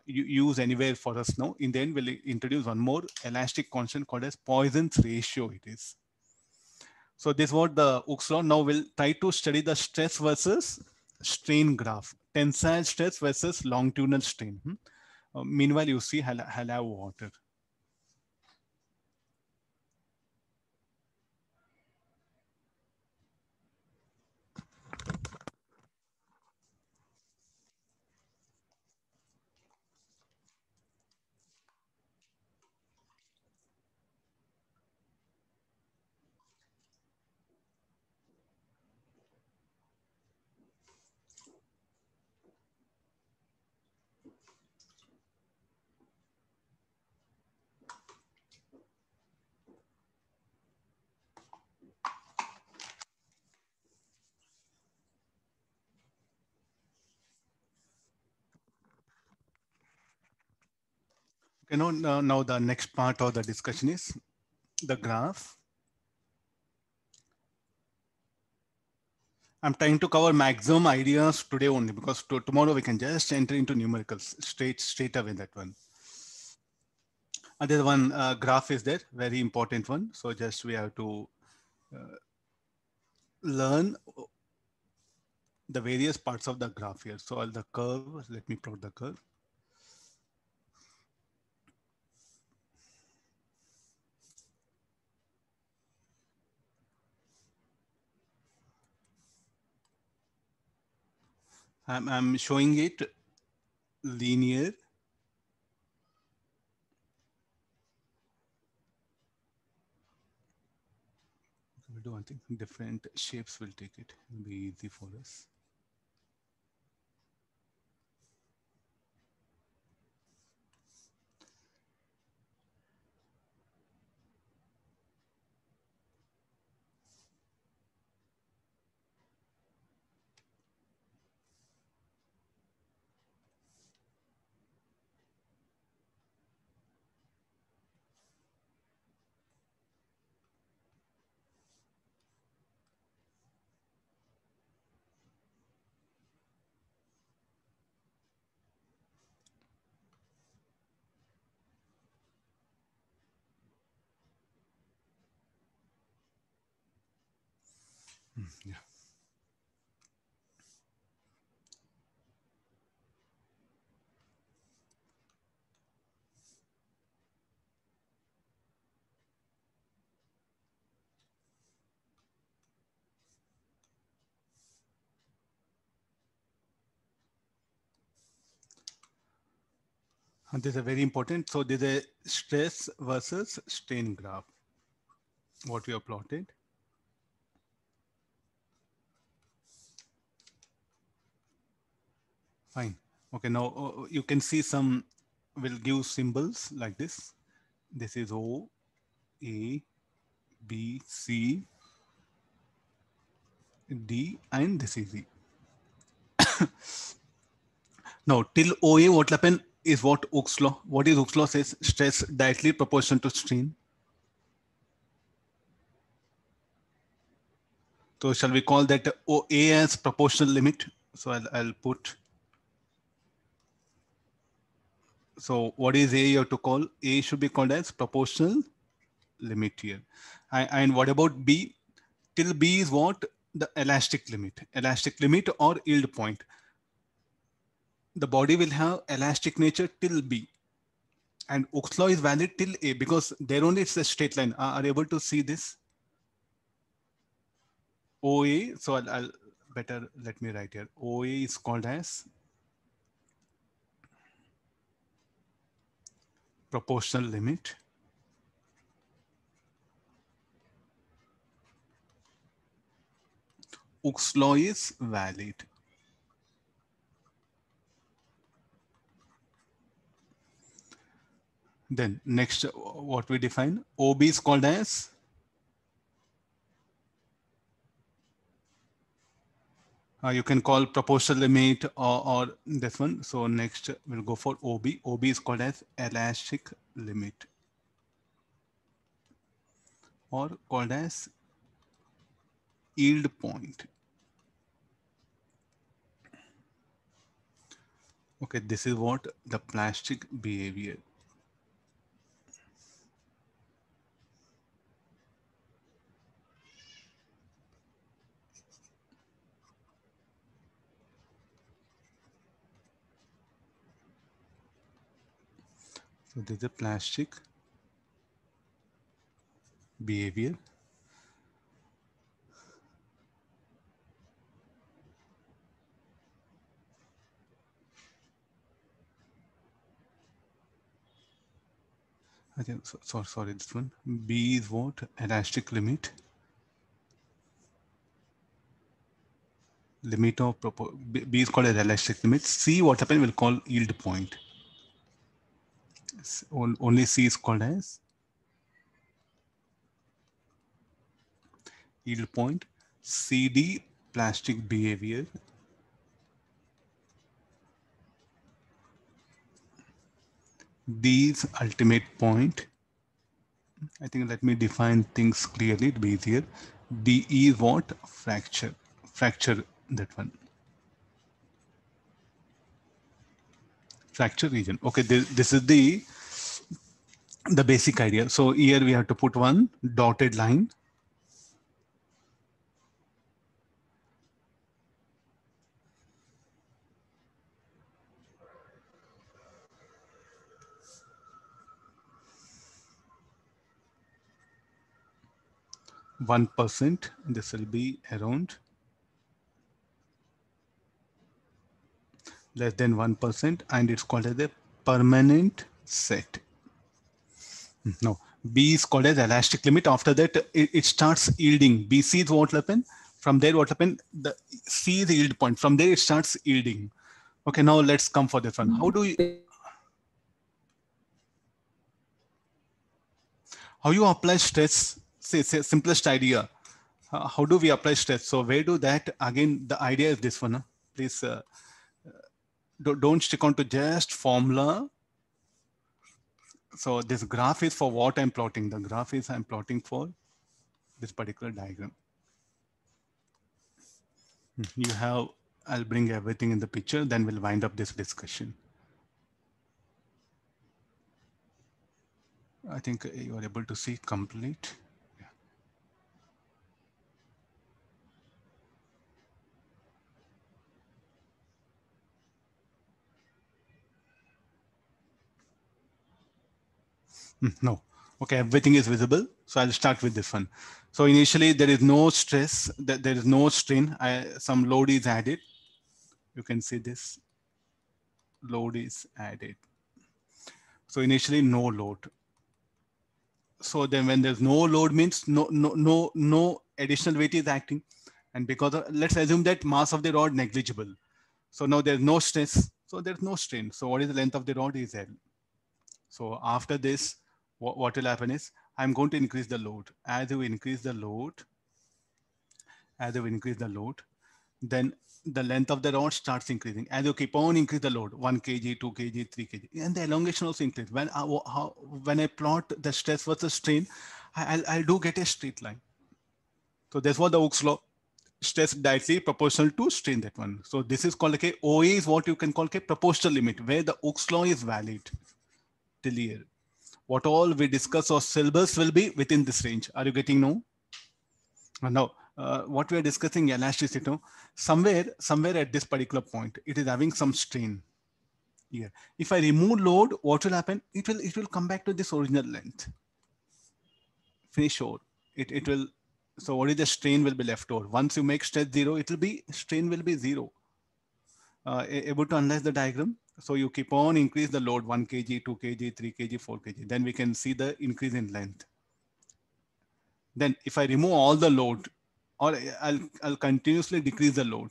use anywhere for us now. In the end, we'll introduce one more elastic constant called as Poisson's ratio. It is. So this is what the Hooke's law. Now we'll try to study the stress versus strain graph, tensile stress versus longitudinal strain. Meanwhile, you see, I'll have water. Okay, now the next part of the discussion is the graph. I'm trying to cover maximum ideas today only because tomorrow we can just enter into numericals straight away that one. And there's one graph is there, very important one. So just we have to learn the various parts of the graph here. So all the curve, let me plot the curve. I'm showing it linear do one thing. Different shapes will take it. It'll be easy for us. Yeah. And this is very important. So there's a stress versus strain graph, what we have plotted. Fine. Okay, now you can see some will give symbols like this. This is O, A, B, C, D, and this is E. Now, till OA, what will happen is what Hooke's law. What is Hooke's law says? Stress directly proportional to strain. So shall we call that OA as proportional limit? So I'll put. So what is A you have to call? A should be called as proportional limit here. And what about B? Till B is what? The elastic limit. Elastic limit or yield point. The body will have elastic nature till B. And Hooke's law is valid till A because there only it's a straight line. Are you able to see this? OA, so I'll better let me write here. OA is called as proportional limit. Hooke's law is valid. Then next, what we define, OB is called as you can call proportional limit or this one. So next we'll go for OB. OB is called as elastic limit or called as yield point. Okay, this is what the plastic behavior. So this is a plastic behavior. I think sorry, this one. B is what? Elastic limit. Limit of B is called as elastic limit. C, what happened, we'll call yield point. Only C is called as yield point. CD, plastic behavior. D is ultimate point. I think let me define things clearly, it'll be easier. DE is what? Fracture. Fracture, that one. Fracture region. Okay, this is the basic idea. So here we have to put one dotted line. %. This will be around less than 1%, and it's called as a permanent set. Now, B is called as elastic limit. After that, it starts yielding. BC is what will happen. From there, what will happen? The C is the yield point. From there, it starts yielding. Okay, now let's come for this one. How you apply stress? Say simplest idea. How do we apply stress? So where do that, again, the idea is this one. Huh? Please don't stick on to just formula. So this graph is for what I'm plotting. The graph is I'm plotting for this particular diagram. You have, I'll bring everything in the picture, then we'll wind up this discussion. I think you are able to see complete. No. Okay, everything is visible. So I'll start with this one. So initially there is no stress, there is no strain. Some load is added. You can see this load is added. So initially no load. So then when there's no load means no additional weight is acting. And because of, let's assume that mass of the rod negligible. So now there's no stress. So there's no strain. So what is the length of the rod is L. So after this, what will happen is I'm going to increase the load. As you increase the load, then the length of the rod starts increasing. As you keep on increase the load, 1 kg, 2 kg, 3 kg, and the elongation also increases. When I plot the stress versus strain, I do get a straight line. So that's what the Hooke's law, stress directly proportional to strain, that one. So this is called like a OA is what you can call a proportional limit, where the Hooke's law is valid till here. What all we discuss or syllabus will be within this range. Are you getting no? Now, what we are discussing elasticity, somewhere at this particular point, it is having some strain here. If I remove load, what will happen? It will come back to this original length. Finish over. It will. So what is the strain will be left over? Once you make stress zero, strain will be zero. Able to analyze the diagram? So you keep on increase the load, 1 kg, 2 kg, 3 kg, 4 kg. Then we can see the increase in length. Then if I remove all the load, or I'll continuously decrease the load.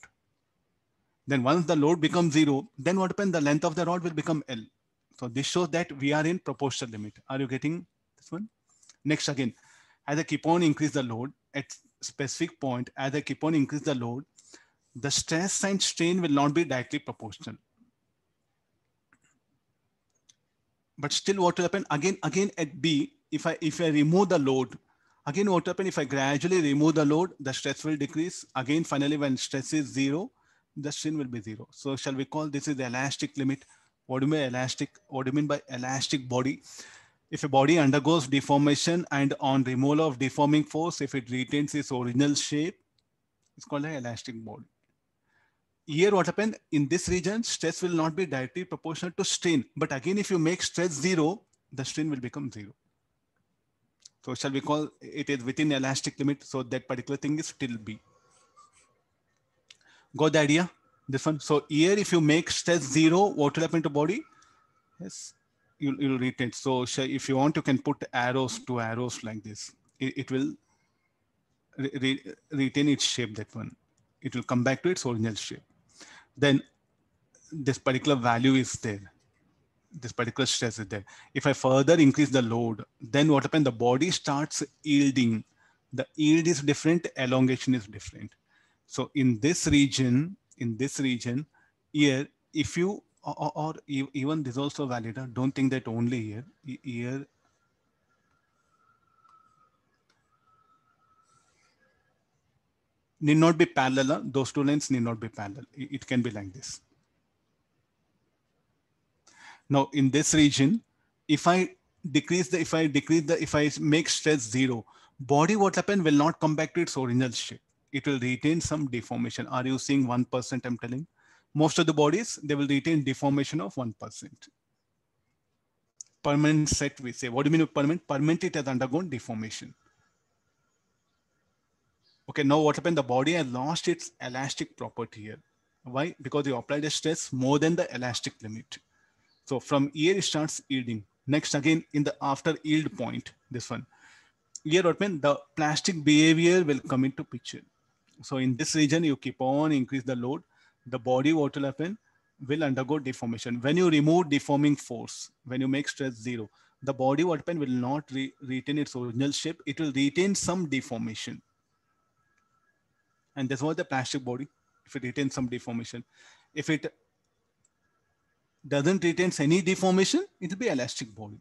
Then once the load becomes zero, then what happens? The length of the rod will become L. So this shows that we are in proportional limit. Are you getting this one? Next again, as I keep on increase the load at specific point, as I keep on increase the load, the stress and strain will not be directly proportional. But still what will happen? Again at B, if I remove the load, again what will happen? If I gradually remove the load, the stress will decrease. Again, finally, when stress is zero, the strain will be zero. So shall we call this is the elastic limit? What do you mean elastic? What do you mean by elastic body? If a body undergoes deformation and on removal of deforming force, if it retains its original shape, it's called an elastic body. Here what happened in this region, stress will not be directly proportional to strain. But again, if you make stress zero, the strain will become zero. So shall we call it is within elastic limit? So that particular thing is still B. Got the idea? This one. So here, if you make stress zero, what will happen to body? Yes, you'll retain. So if you want, you can put two arrows like this. It will retain its shape, that one. It will come back to its original shape. Then this particular value is there. This particular stress is there. If I further increase the load, then what happens? The body starts yielding. The yield is different, elongation is different. So in this region here, if you, or even this is also valid, don't think that only here need not be parallel. Those two lines need not be parallel. It can be like this. Now in this region, if I make stress zero, body what happened will not come back to its original shape. It will retain some deformation. Are you seeing 1%? I'm telling. Most of the bodies, they will retain deformation of 1%. Permanent set, we say. What do you mean with permanent? Permanent, it has undergone deformation. Okay, now what happened? The body has lost its elastic property here. Why? Because you applied a stress more than the elastic limit. So from here it starts yielding. Next again in the after yield point, This one. Here what mean the plastic behavior will come into picture. So in this region, you keep on increase the load, the body what will happen will undergo deformation. When you remove deforming force, when you make stress zero, the body what happen will not retain its original shape. It will retain some deformation. And that's what the plastic body, if it retains some deformation. If it doesn't retain any deformation, it will be elastic body.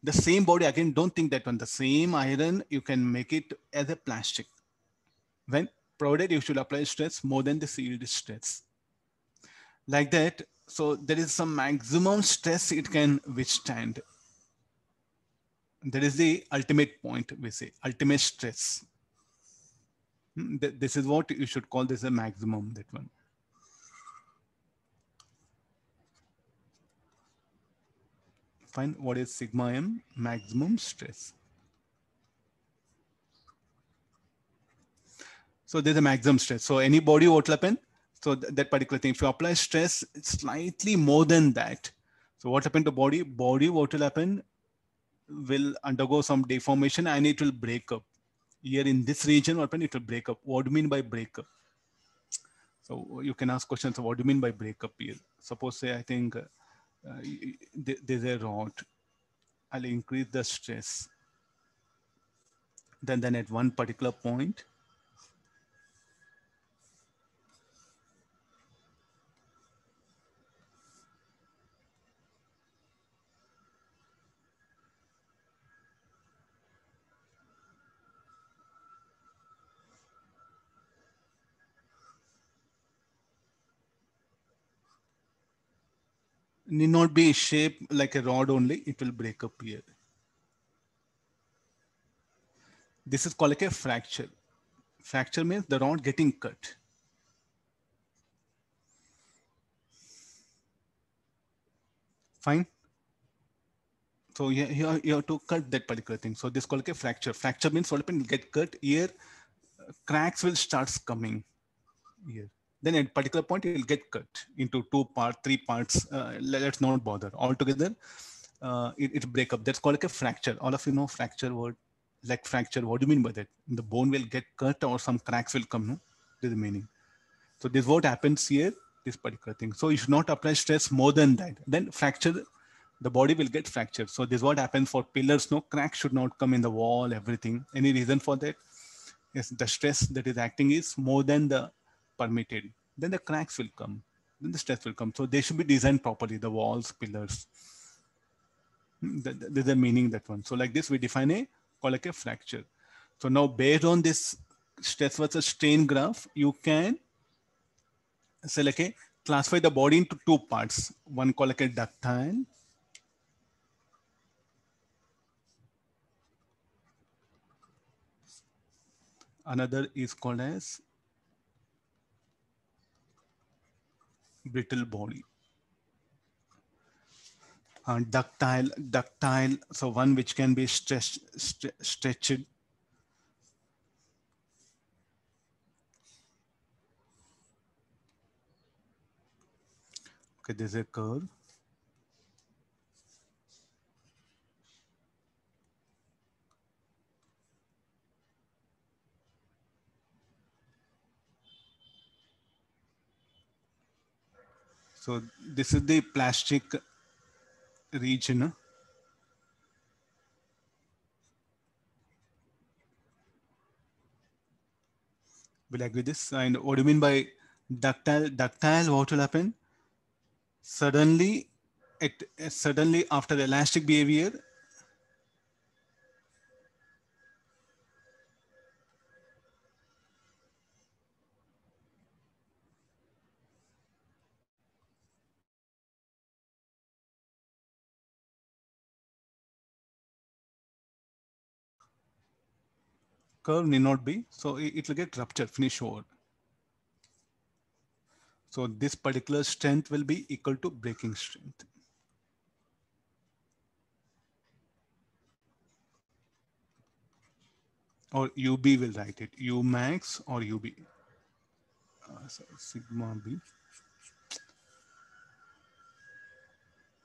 The same body, again, don't think that one, the same iron, you can make it as a plastic. When provided you should apply stress more than the yield stress. Like that, so there is some maximum stress it can withstand. That is the ultimate point, we say, ultimate stress. This is what you should call this a maximum, that one. Fine, what is sigma m? Maximum stress. So there's a maximum stress. So any body what will happen? So that particular thing, if you apply stress, it's slightly more than that. So what happened to body? Body what will happen will undergo some deformation and it will break up. Here in this region, what happened? It will break up. What do you mean by breakup? So you can ask questions. So what do you mean by breakup here? Suppose say I think there's a rod. I'll increase the stress. Then at one particular point, need not be shaped like a rod only. It will break up here. This is called like a fracture. Fracture means the rod getting cut. Fine. So you have to cut that particular thing. So this is called like a fracture. Fracture means what happens? Get cut here. Cracks will start coming here. Then at particular point, it will get cut into two parts, three parts. Let's not bother. Altogether, it break up. That's called like a fracture. All of you know fracture word, like fracture. What do you mean by that? The bone will get cut or some cracks will come. No, this is the meaning. So this is what happens here, this particular thing. So you should not apply stress more than that. Then fracture, the body will get fractured. So this is what happens for pillars. No cracks should not come in the wall, everything. Any reason for that? Yes, the stress that is acting is more than the permitted. Then the cracks will come. Then the stress will come. So they should be designed properly, the walls, pillars. There's a meaning that one. So like this, we define a call like a fracture. So now based on this stress versus strain graph, you can say like a classify the body into two parts. One called like a ductile. Another is called as brittle body. Ductile. So one which can be stretched. Okay, there's a curve. So this is the plastic region. Will agree this. And what do you mean by ductile? Ductile, what will happen? Suddenly, suddenly after elastic behavior, curve need not be. So it will get ruptured, finish over. So this particular strength will be equal to breaking strength. Or UB will write it, U max or UB. So sigma B.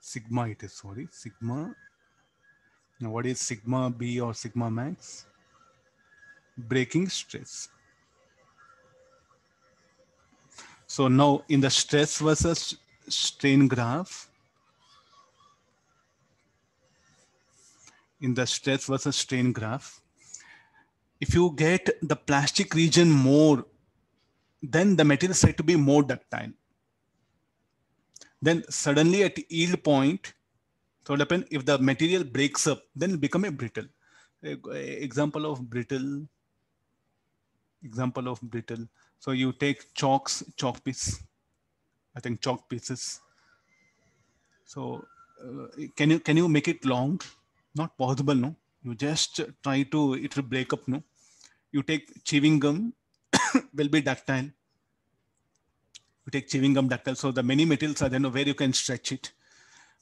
Sigma it is, sorry, sigma Now, what is sigma B or sigma max? Breaking stress. So now in the stress versus strain graph, if you get the plastic region more, then the material is said to be more ductile. Then suddenly at yield point, so what happens if the material breaks up, then it become a brittle. Example of brittle. So you take chalk piece. I think chalk pieces. So can you make it long? Not possible, no. You just try to, it will break up, no. You take chewing gum, will be ductile. You take chewing gum ductile. So the many materials are there, no, where you can stretch it.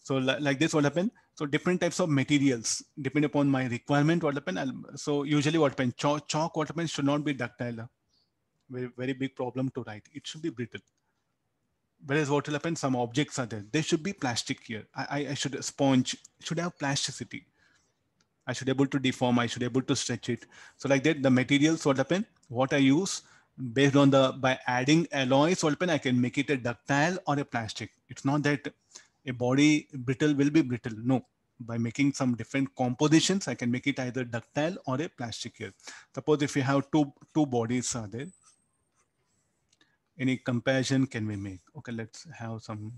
So like this, what happen? So different types of materials, depending upon my requirement, what happen? So usually what happen? Chalk, what happens, should not be ductile. Very, very big problem to write. It should be brittle. Whereas what will happen, some objects are there. They should be plastic here. I should, sponge should have plasticity. I should be able to deform. I should be able to stretch it. So like that, the materials, what happen? What I use based on by adding alloys, what happen? I can make it a ductile or a plastic. It's not that a body brittle will be brittle. No, by making some different compositions, I can make it either ductile or a plastic here. Suppose if you have two bodies are there, any comparison can we make? Okay, let's have some.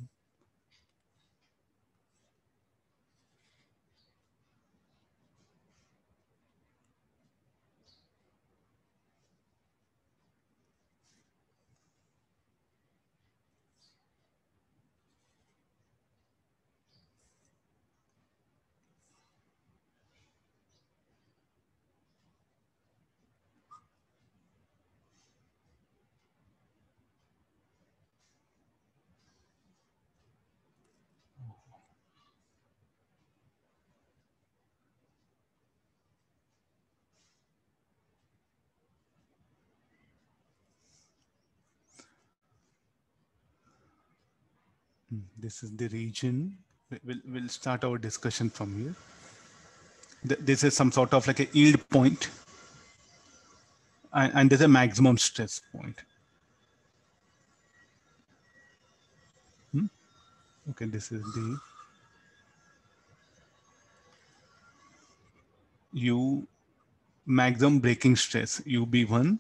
This is the region. We'll start our discussion from here. This is some sort of like a yield point, and there's a maximum stress point. Okay, this is the U maximum breaking stress, UB1.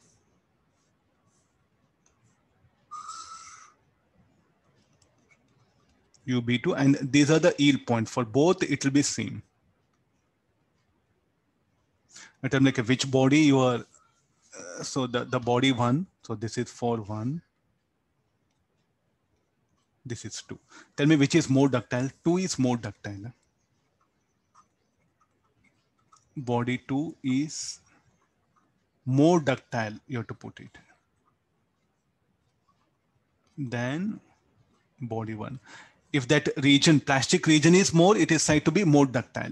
UB2, and these are the yield points. For both, it will be same. I tell like which body you are, so the body 1, so this is for 1. This is 2. Tell me which is more ductile. 2 is more ductile. Body 2 is more ductile, you have to put it, than body 1. If that region, plastic region is more, it is said to be more ductile.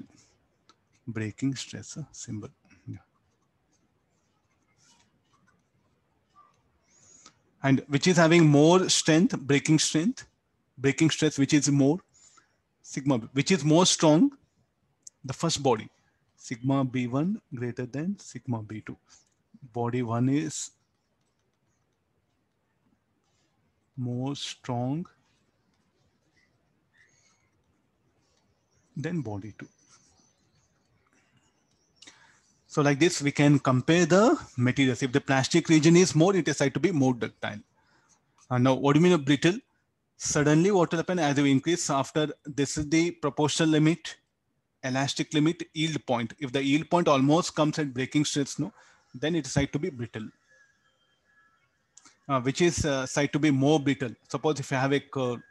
Breaking stress symbol. Yeah. And which is having more strength, breaking strength, breaking stress, which is more? Sigma B. Which is more strong? The first body. Sigma B1 greater than sigma B2. Body 1 is more strong than body 2. So like this, we can compare the materials. If the plastic region is more, it is said to be more ductile. Now, what do you mean of brittle? Suddenly, what will happen as you increase after, this is the proportional limit, elastic limit, yield point. If the yield point almost comes at breaking stress, no, then it is said to be brittle. Which is said to be more brittle. Suppose if you have a curve,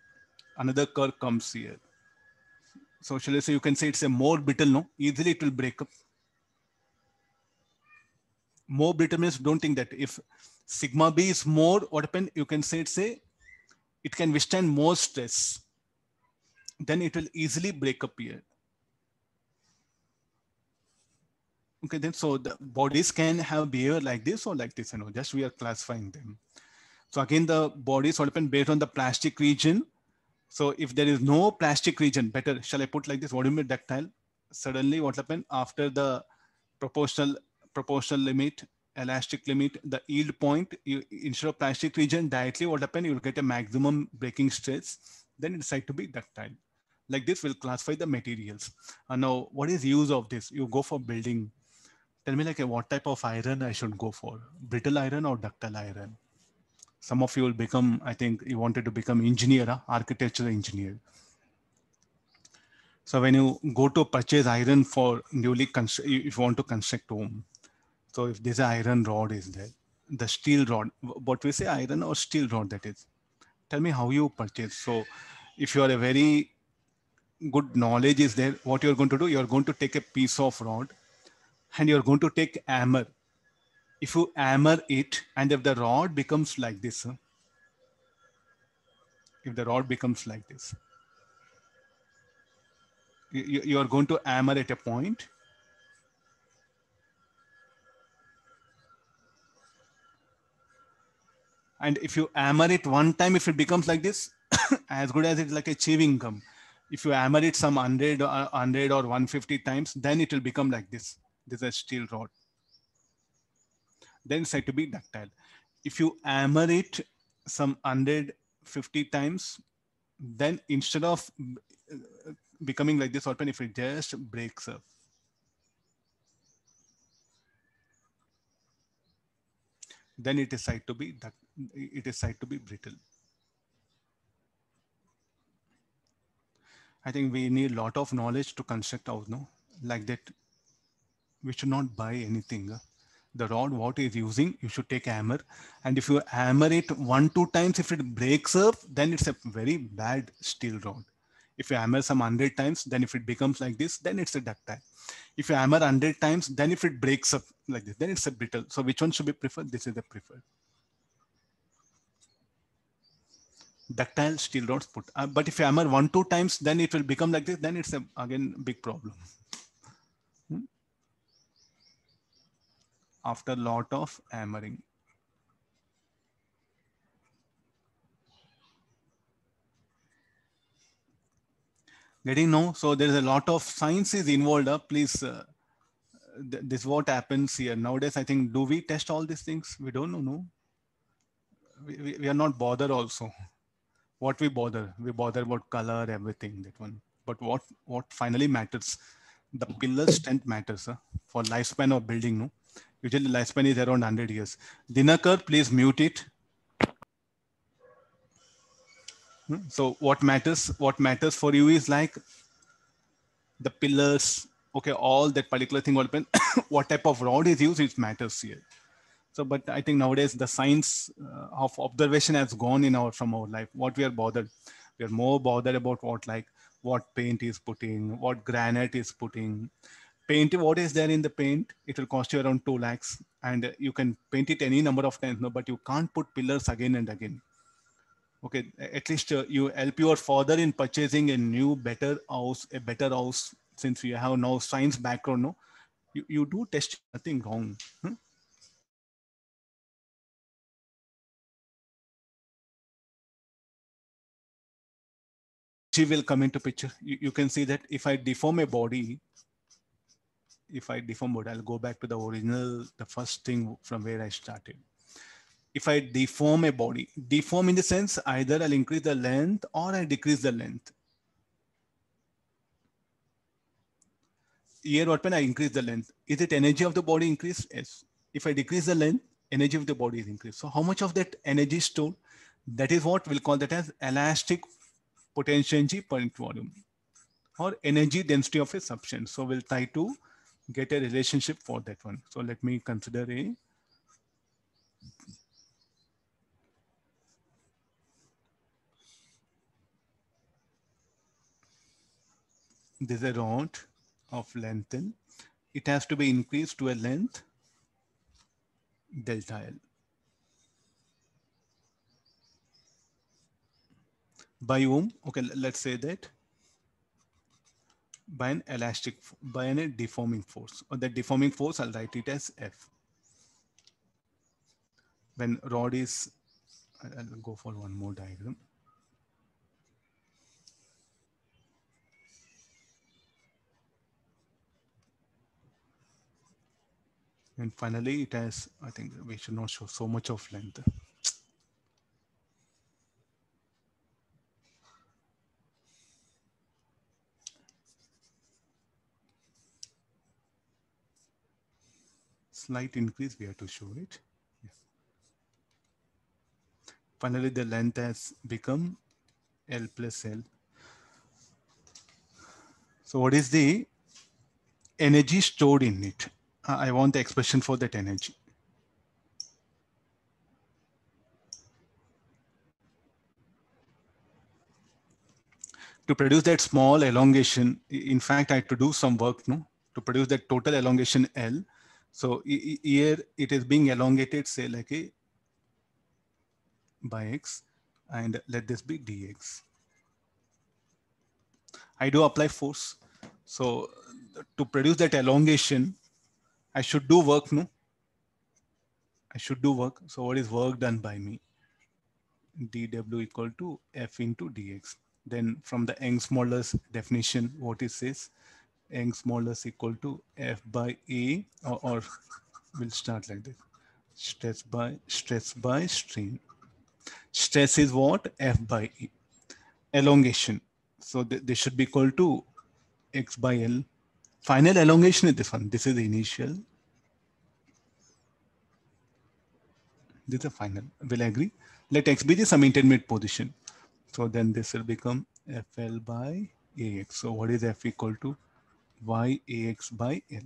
another curve comes here. So shall I say, you can say it's a more brittle, no? Easily it will break up. More brittle means, don't think that if sigma B is more, what happen? You can say it can withstand more stress. Then it will easily break up here. Okay, then so the bodies can have behavior like this or like this, you know, just we are classifying them. So again, the bodies what happen based on the plastic region. So if there is no plastic region, better, shall I put like this? What do you mean ductile? suddenly what happened after the proportional proportional limit, elastic limit, the yield point, you instead of plastic region directly what happened, you'll get a maximum breaking stress, then it's said to be ductile. Like this will classify the materials. Now what is use of this? You go for building. Tell me like what type of iron I should go for, brittle iron or ductile iron? Some of you will become, I think you wanted to become engineer, architectural engineer. So when you go to purchase iron for newly construct, if you want to construct home, so if this iron rod is there, the steel rod, what we say iron or steel rod that is, tell me how you purchase. So if you are a very good knowledge is there, what you're going to do, you're going to take a piece of rod and you're going to take hammer. If you hammer it and if the rod becomes like this, if the rod becomes like this, you are going to hammer at a point. And if you hammer it one time, if it becomes like this, as good as it's like a chewing gum. If you hammer it some 100 or 150 times, then it will become like this. This is a steel rod. Then it's said to be ductile. If you hammer it some 150 times, then instead of becoming like this, open if it just breaks up, then it is said to be it is said to be brittle. I think we need a lot of knowledge to construct out, no? Like that, we should not buy anything. The rod, what is using, you should take a hammer. And if you hammer it 1-2 times, if it breaks up, then it's a very bad steel rod. If you hammer some 100 times, then if it becomes like this, then it's a ductile. If you hammer 100 times, then if it breaks up like this, then it's a brittle. So which one should be preferred? This is the preferred. Ductile steel rods put. But if you hammer 1-2 times, then it will become like this. Then it's a, again, big problem. After a lot of hammering. Getting no, so there is a lot of science is involved. Please, this is what happens here nowadays. I think, do we test all these things? We don't know. No, we are not bothered. Also, what we bother about color, everything, that one. But what finally matters, the pillar strength matters for lifespan of building. No, usually lifespan is around 100 years. Dinakar, please mute it. So what matters for you is like the pillars, okay, all that particular thing will happen. What type of rod is used, it matters here. So, but I think nowadays the science of observation has gone in our from our life. What we are bothered, we are more bothered about what paint is putting, what granite is putting. Paint, what is there in the paint? It will cost you around 2 lakhs, and you can paint it any number of times, no, but you can't put pillars again and again. Okay, at least you help your father in purchasing a new better house, since you have now science background. No, you do test, nothing wrong. She will come into picture. You can see that if I deform a body, I'll go back to the original, the first thing from where I started. If I deform a body, deform in the sense either I'll increase the length or I decrease the length. Here what when I increase the length, is it energy of the body increased? Yes. If I decrease the length, energy of the body is increased. So how much of that energy is stored? That is what we'll call that as elastic potential energy per unit volume, or energy density of a substance. So we'll try to get a relationship for that one. So let me consider this is a rod of length L. It has to be increased to a length delta L. By whom? Okay, let's say that by an by a deforming force. Or the deforming force, I'll write it as F. When rod is, I'll go for one more diagram. And finally, it has, I think we should not show so much of length. Slight increase, we have to show it. Yes. Finally, the length has become L plus L. So what is the energy stored in it? I want the expression for that energy. To produce that small elongation, in fact, I had to do some work, no, to produce that total elongation L. So here it is being elongated, say like a by x, and let this be dx. I do apply force. So to produce that elongation, I should do work, no? I should do work. So what is work done by me? dw equal to f into dx. Then from the Young's modulus definition, what it says, Young's modulus equal to f by a, or we'll start like this. Stress by strain. Stress is what? F by E. Elongation. So this should be equal to x by L. Final elongation is this one. This is the initial. This is the final. Will I agree? Let x be the some intermediate position. So then this will become FL by AX. So what is F equal to? YAX by L.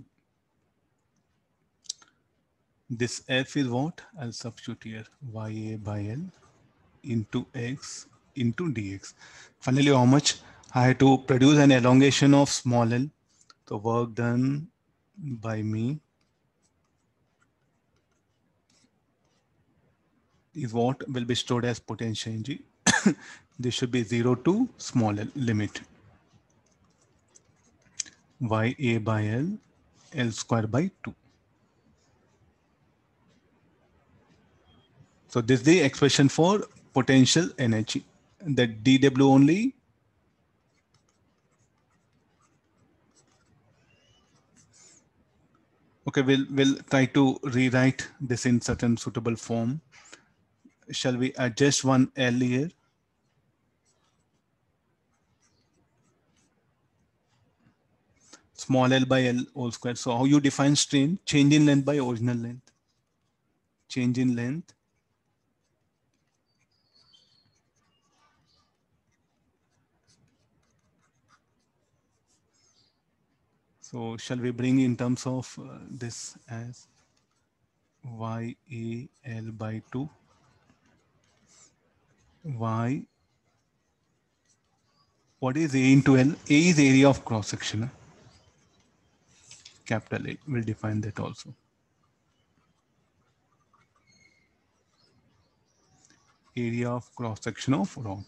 This F is what? I'll substitute here. YA by L into X into dx. Finally, how much? I had to produce an elongation of small l. The work done by me is what will be stored as potential energy. This should be 0 to small l limit. YA by L square by 2. So this is the expression for potential energy. That dW only. Okay, we'll try to rewrite this in certain suitable form. Shall we adjust one L here? Small l by L whole square. So how you define strain? Change in length by original length. Change in length. So shall we bring in terms of this as YAL by 2? Y. What is A into L? A is area of cross section. Capital A. We'll define that also. Area of cross section of rod.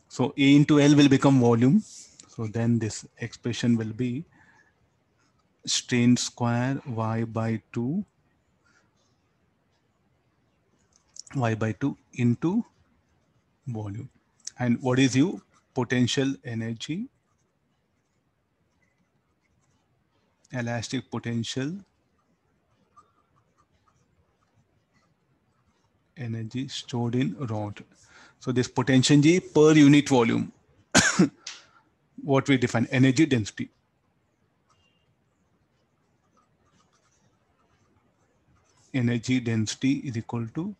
So A into L will become volume. So then this expression will be strain square Y by 2 into volume. And what is U? Potential energy, elastic potential, energy stored in rod. So this potential G per unit volume, what we define, energy density. Energy density is equal to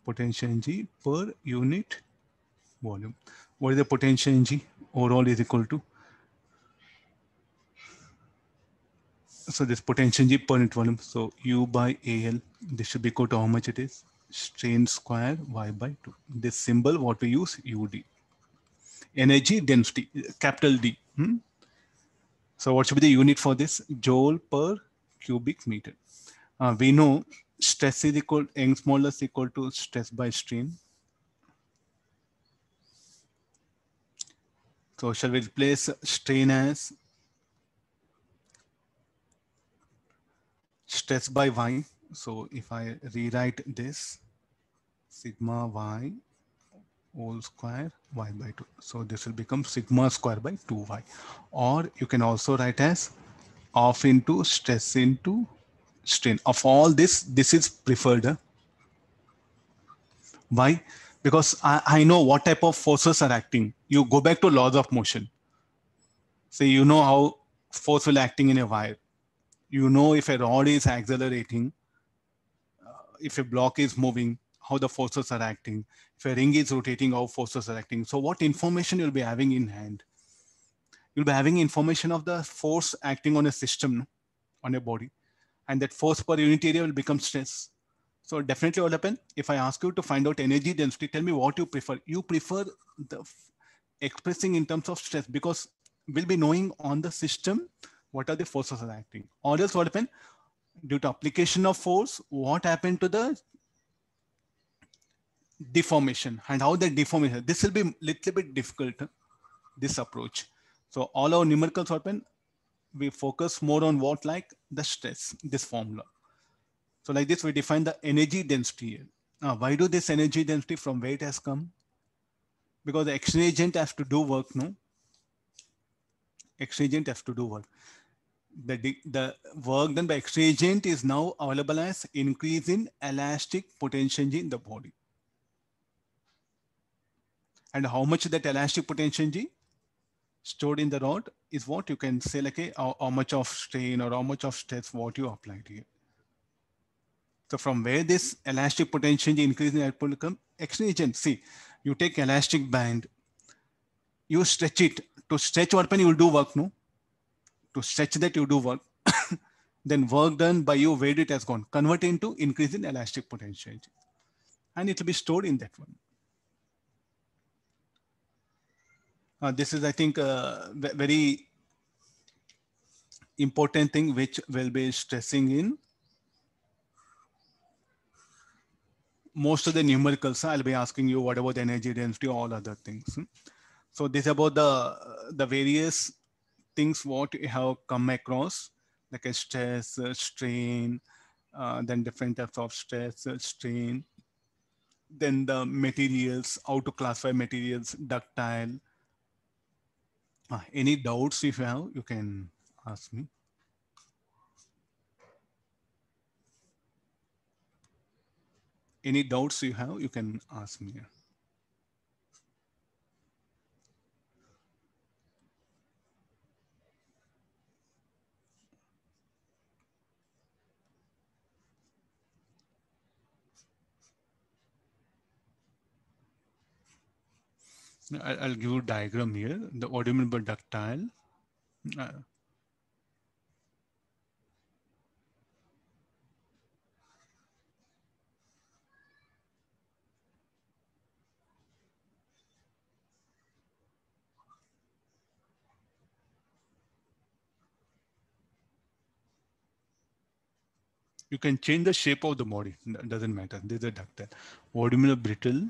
potential G per unit volume. What is the potential G? Overall is equal to, so this potential G per unit volume. So U by AL, this should be equal to how much it is? Strain square Y by 2. This symbol, what we use, UD. Energy density, capital D. So what should be the unit for this? Joule per cubic meter. We know stress is equal, Young's modulus equal to stress by strain. So shall we replace strain as stress by Y? So if I rewrite this, sigma Y whole square y by 2. So this will become sigma square by 2y. Or you can also write as off into stress into strain. Of all this, this is preferred. Why? Because I know what type of forces are acting. You go back to laws of motion. So you know how force will acting in a wire. You know if a rod is accelerating, if a block is moving, how the forces are acting. If a ring is rotating, how forces are acting. So what information you'll be having in hand? You'll be having information of the force acting on a system, on a body, and that force per unit area will become stress. So definitely what will happen, if I ask you to find out energy density, tell me what you prefer. You prefer the expressing in terms of stress, because we'll be knowing on the system what are the forces are acting. Or else what happen, due to application of force, what happened to the deformation and how the deformation, this will be little bit difficult, this approach. So all our numericals happen, we focus more on what, like the stress, this formula. So like this, we define the energy density here. Now, why do this energy density, from where it has come? Because the exchange agent has to do work, no? Exchange agent has to do work. The work done by exchange agent is now available as increase in elastic potential energy in the body. And how much that elastic potential energy stored in the rod is what you can say, like how much of strain or how much of stress what you applied here. So from where this elastic potential energy increase in output will come? Exchange agent. See, you take elastic band, you stretch it. To stretch what pen you will do work, no? To stretch that you do work. Then work done by you, where it has gone, convert into increase in elastic potential energy. And it will be stored in that one. This is, I think, very important thing which will be stressing in most of the numericals. I'll be asking you what about the energy density, all other things. So this is about the various things what you have come across, like a stress, strain, then different types of stress, strain, then the materials, how to classify materials, ductile. Any doubts if you have, you can ask me. Any doubts you have, you can ask me. I'll give you a diagram here. What do you mean by ductile? Uh, you can change the shape of the body. That doesn't matter. This is a ductile. What do you mean by brittle?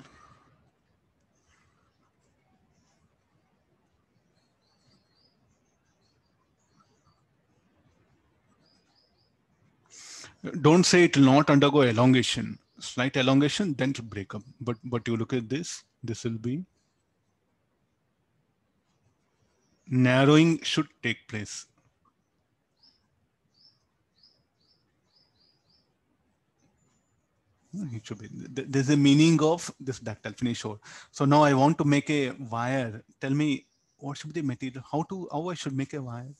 Don't say it will not undergo elongation. Slight elongation, then to break up. But you look at this. This will be narrowing should take place. It should be. There's a meaning of this ductile finish over. So now I want to make a wire. Tell me what should be the material? How I should make a wire?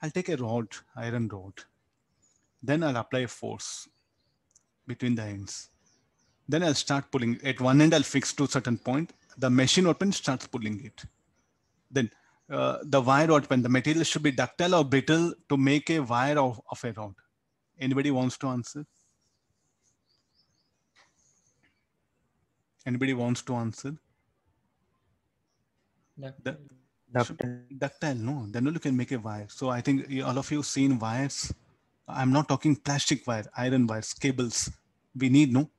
I'll take a rod, iron rod. Then I'll apply a force between the ends. Then I'll start pulling. At one end, I'll fix to a certain point. The machine open starts pulling it. Then the wire open. The material should be ductile or brittle to make a wire of a rod. Anybody wants to answer? Anybody wants to answer? Ductile, no. Then you can make a wire. So I think all of you seen wires. I'm not talking plastic wire, iron wires, cables. We need, no,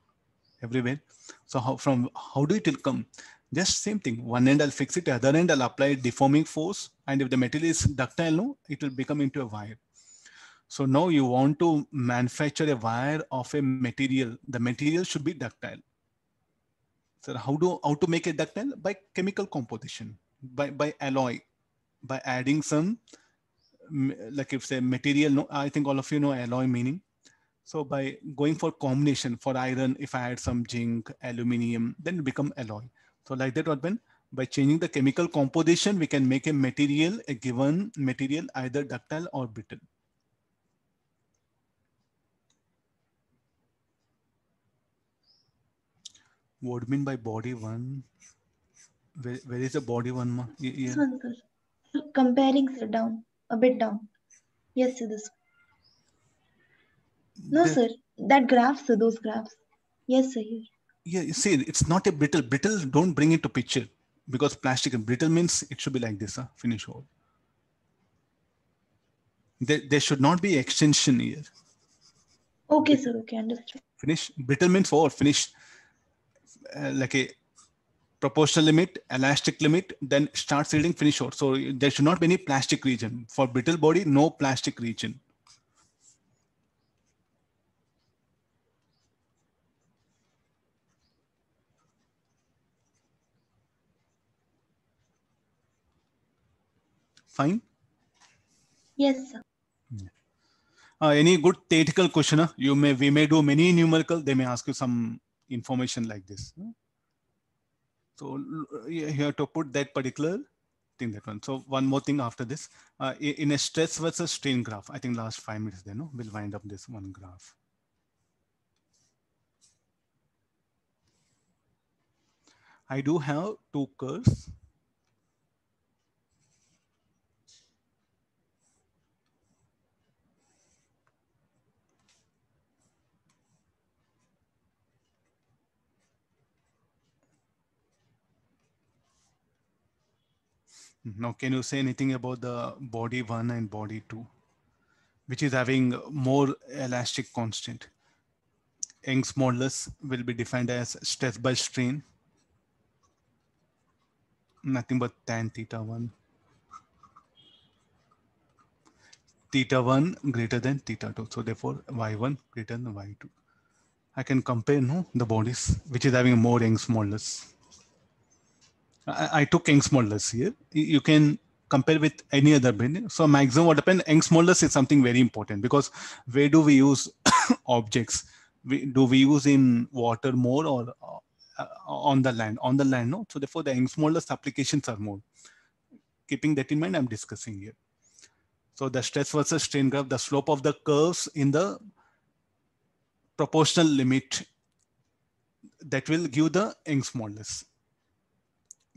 everywhere. So how do it will come? Just same thing. One end I'll fix it, the other end I'll apply deforming force. And if the material is ductile, no, it will become into a wire. So now you want to manufacture a wire of a material. The material should be ductile. So how to make it ductile? By chemical composition, by alloy, by adding some, like if say material. No, I think all of you know alloy meaning. So by going for combination for iron, if I add some zinc, aluminium, then it become alloy. So like that, what when by changing the chemical composition, we can make a material, a given material, either ductile or brittle. What do you mean by body one? Where is the body one? This one, sir. Comparing, sir, down. A bit down. Yes, sir, this. No, sir. That graph, sir, those graphs. Yes, sir, here. Yeah, you see, it's not a brittle. Brittle, don't bring it to picture, because plastic and brittle means it should be like this, finish hole. There should not be extension here. Okay, sir, okay, understood. Finish. Brittle means what? Finish. Like a proportional limit, elastic limit, then starts reading finish hole. So there should not be any plastic region. For brittle body, no plastic region. Fine? Yes, sir. Any good theoretical question? We may do many numerical. They may ask you some information like this. So you have to put that particular thing, that one. So one more thing after this, in a stress versus strain graph, I think last 5 minutes there, no? We'll wind up this one graph. I do have two curves. Now, can you say anything about the body 1 and body 2, which is having more elastic constant? Young's modulus will be defined as stress by strain, nothing but tan theta 1. Theta 1 greater than theta 2. So therefore, y1 greater than y2. I can compare the bodies, which is having more Young's modulus. I took Young's modulus here. You can compare with any other brain. So maximum what happened, Young's modulus is something very important, because where do we use objects? Do we use in water more or on the land? On the land, no. So therefore the Young's modulus applications are more. Keeping that in mind, I'm discussing here. So the stress versus strain graph, the slope of the curves in the proportional limit, that will give the Young's modulus.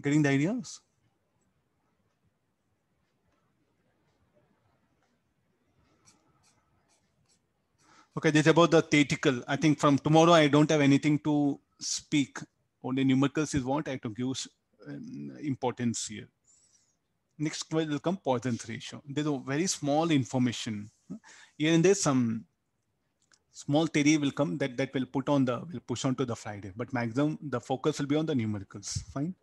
Getting the ideas? Okay, this is about the theoretical. I think from tomorrow, I don't have anything to speak. Only numericals is what I have to give importance here. Next will come Poisson's ratio. There's a very small information. Here and there some small theory will come that will push on to the Friday. But maximum, the focus will be on the numericals. Fine.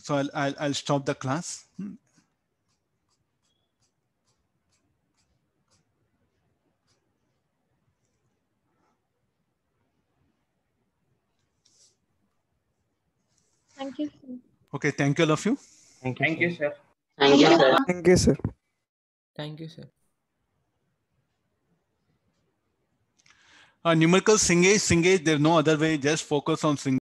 So I'll stop the class. Thank you, sir. Okay, thank you all of you. Thank you, sir. Thank you, sir. Thank you, sir. Thank you, sir. Numerical Cengage, there's no other way, just focus on Cengage.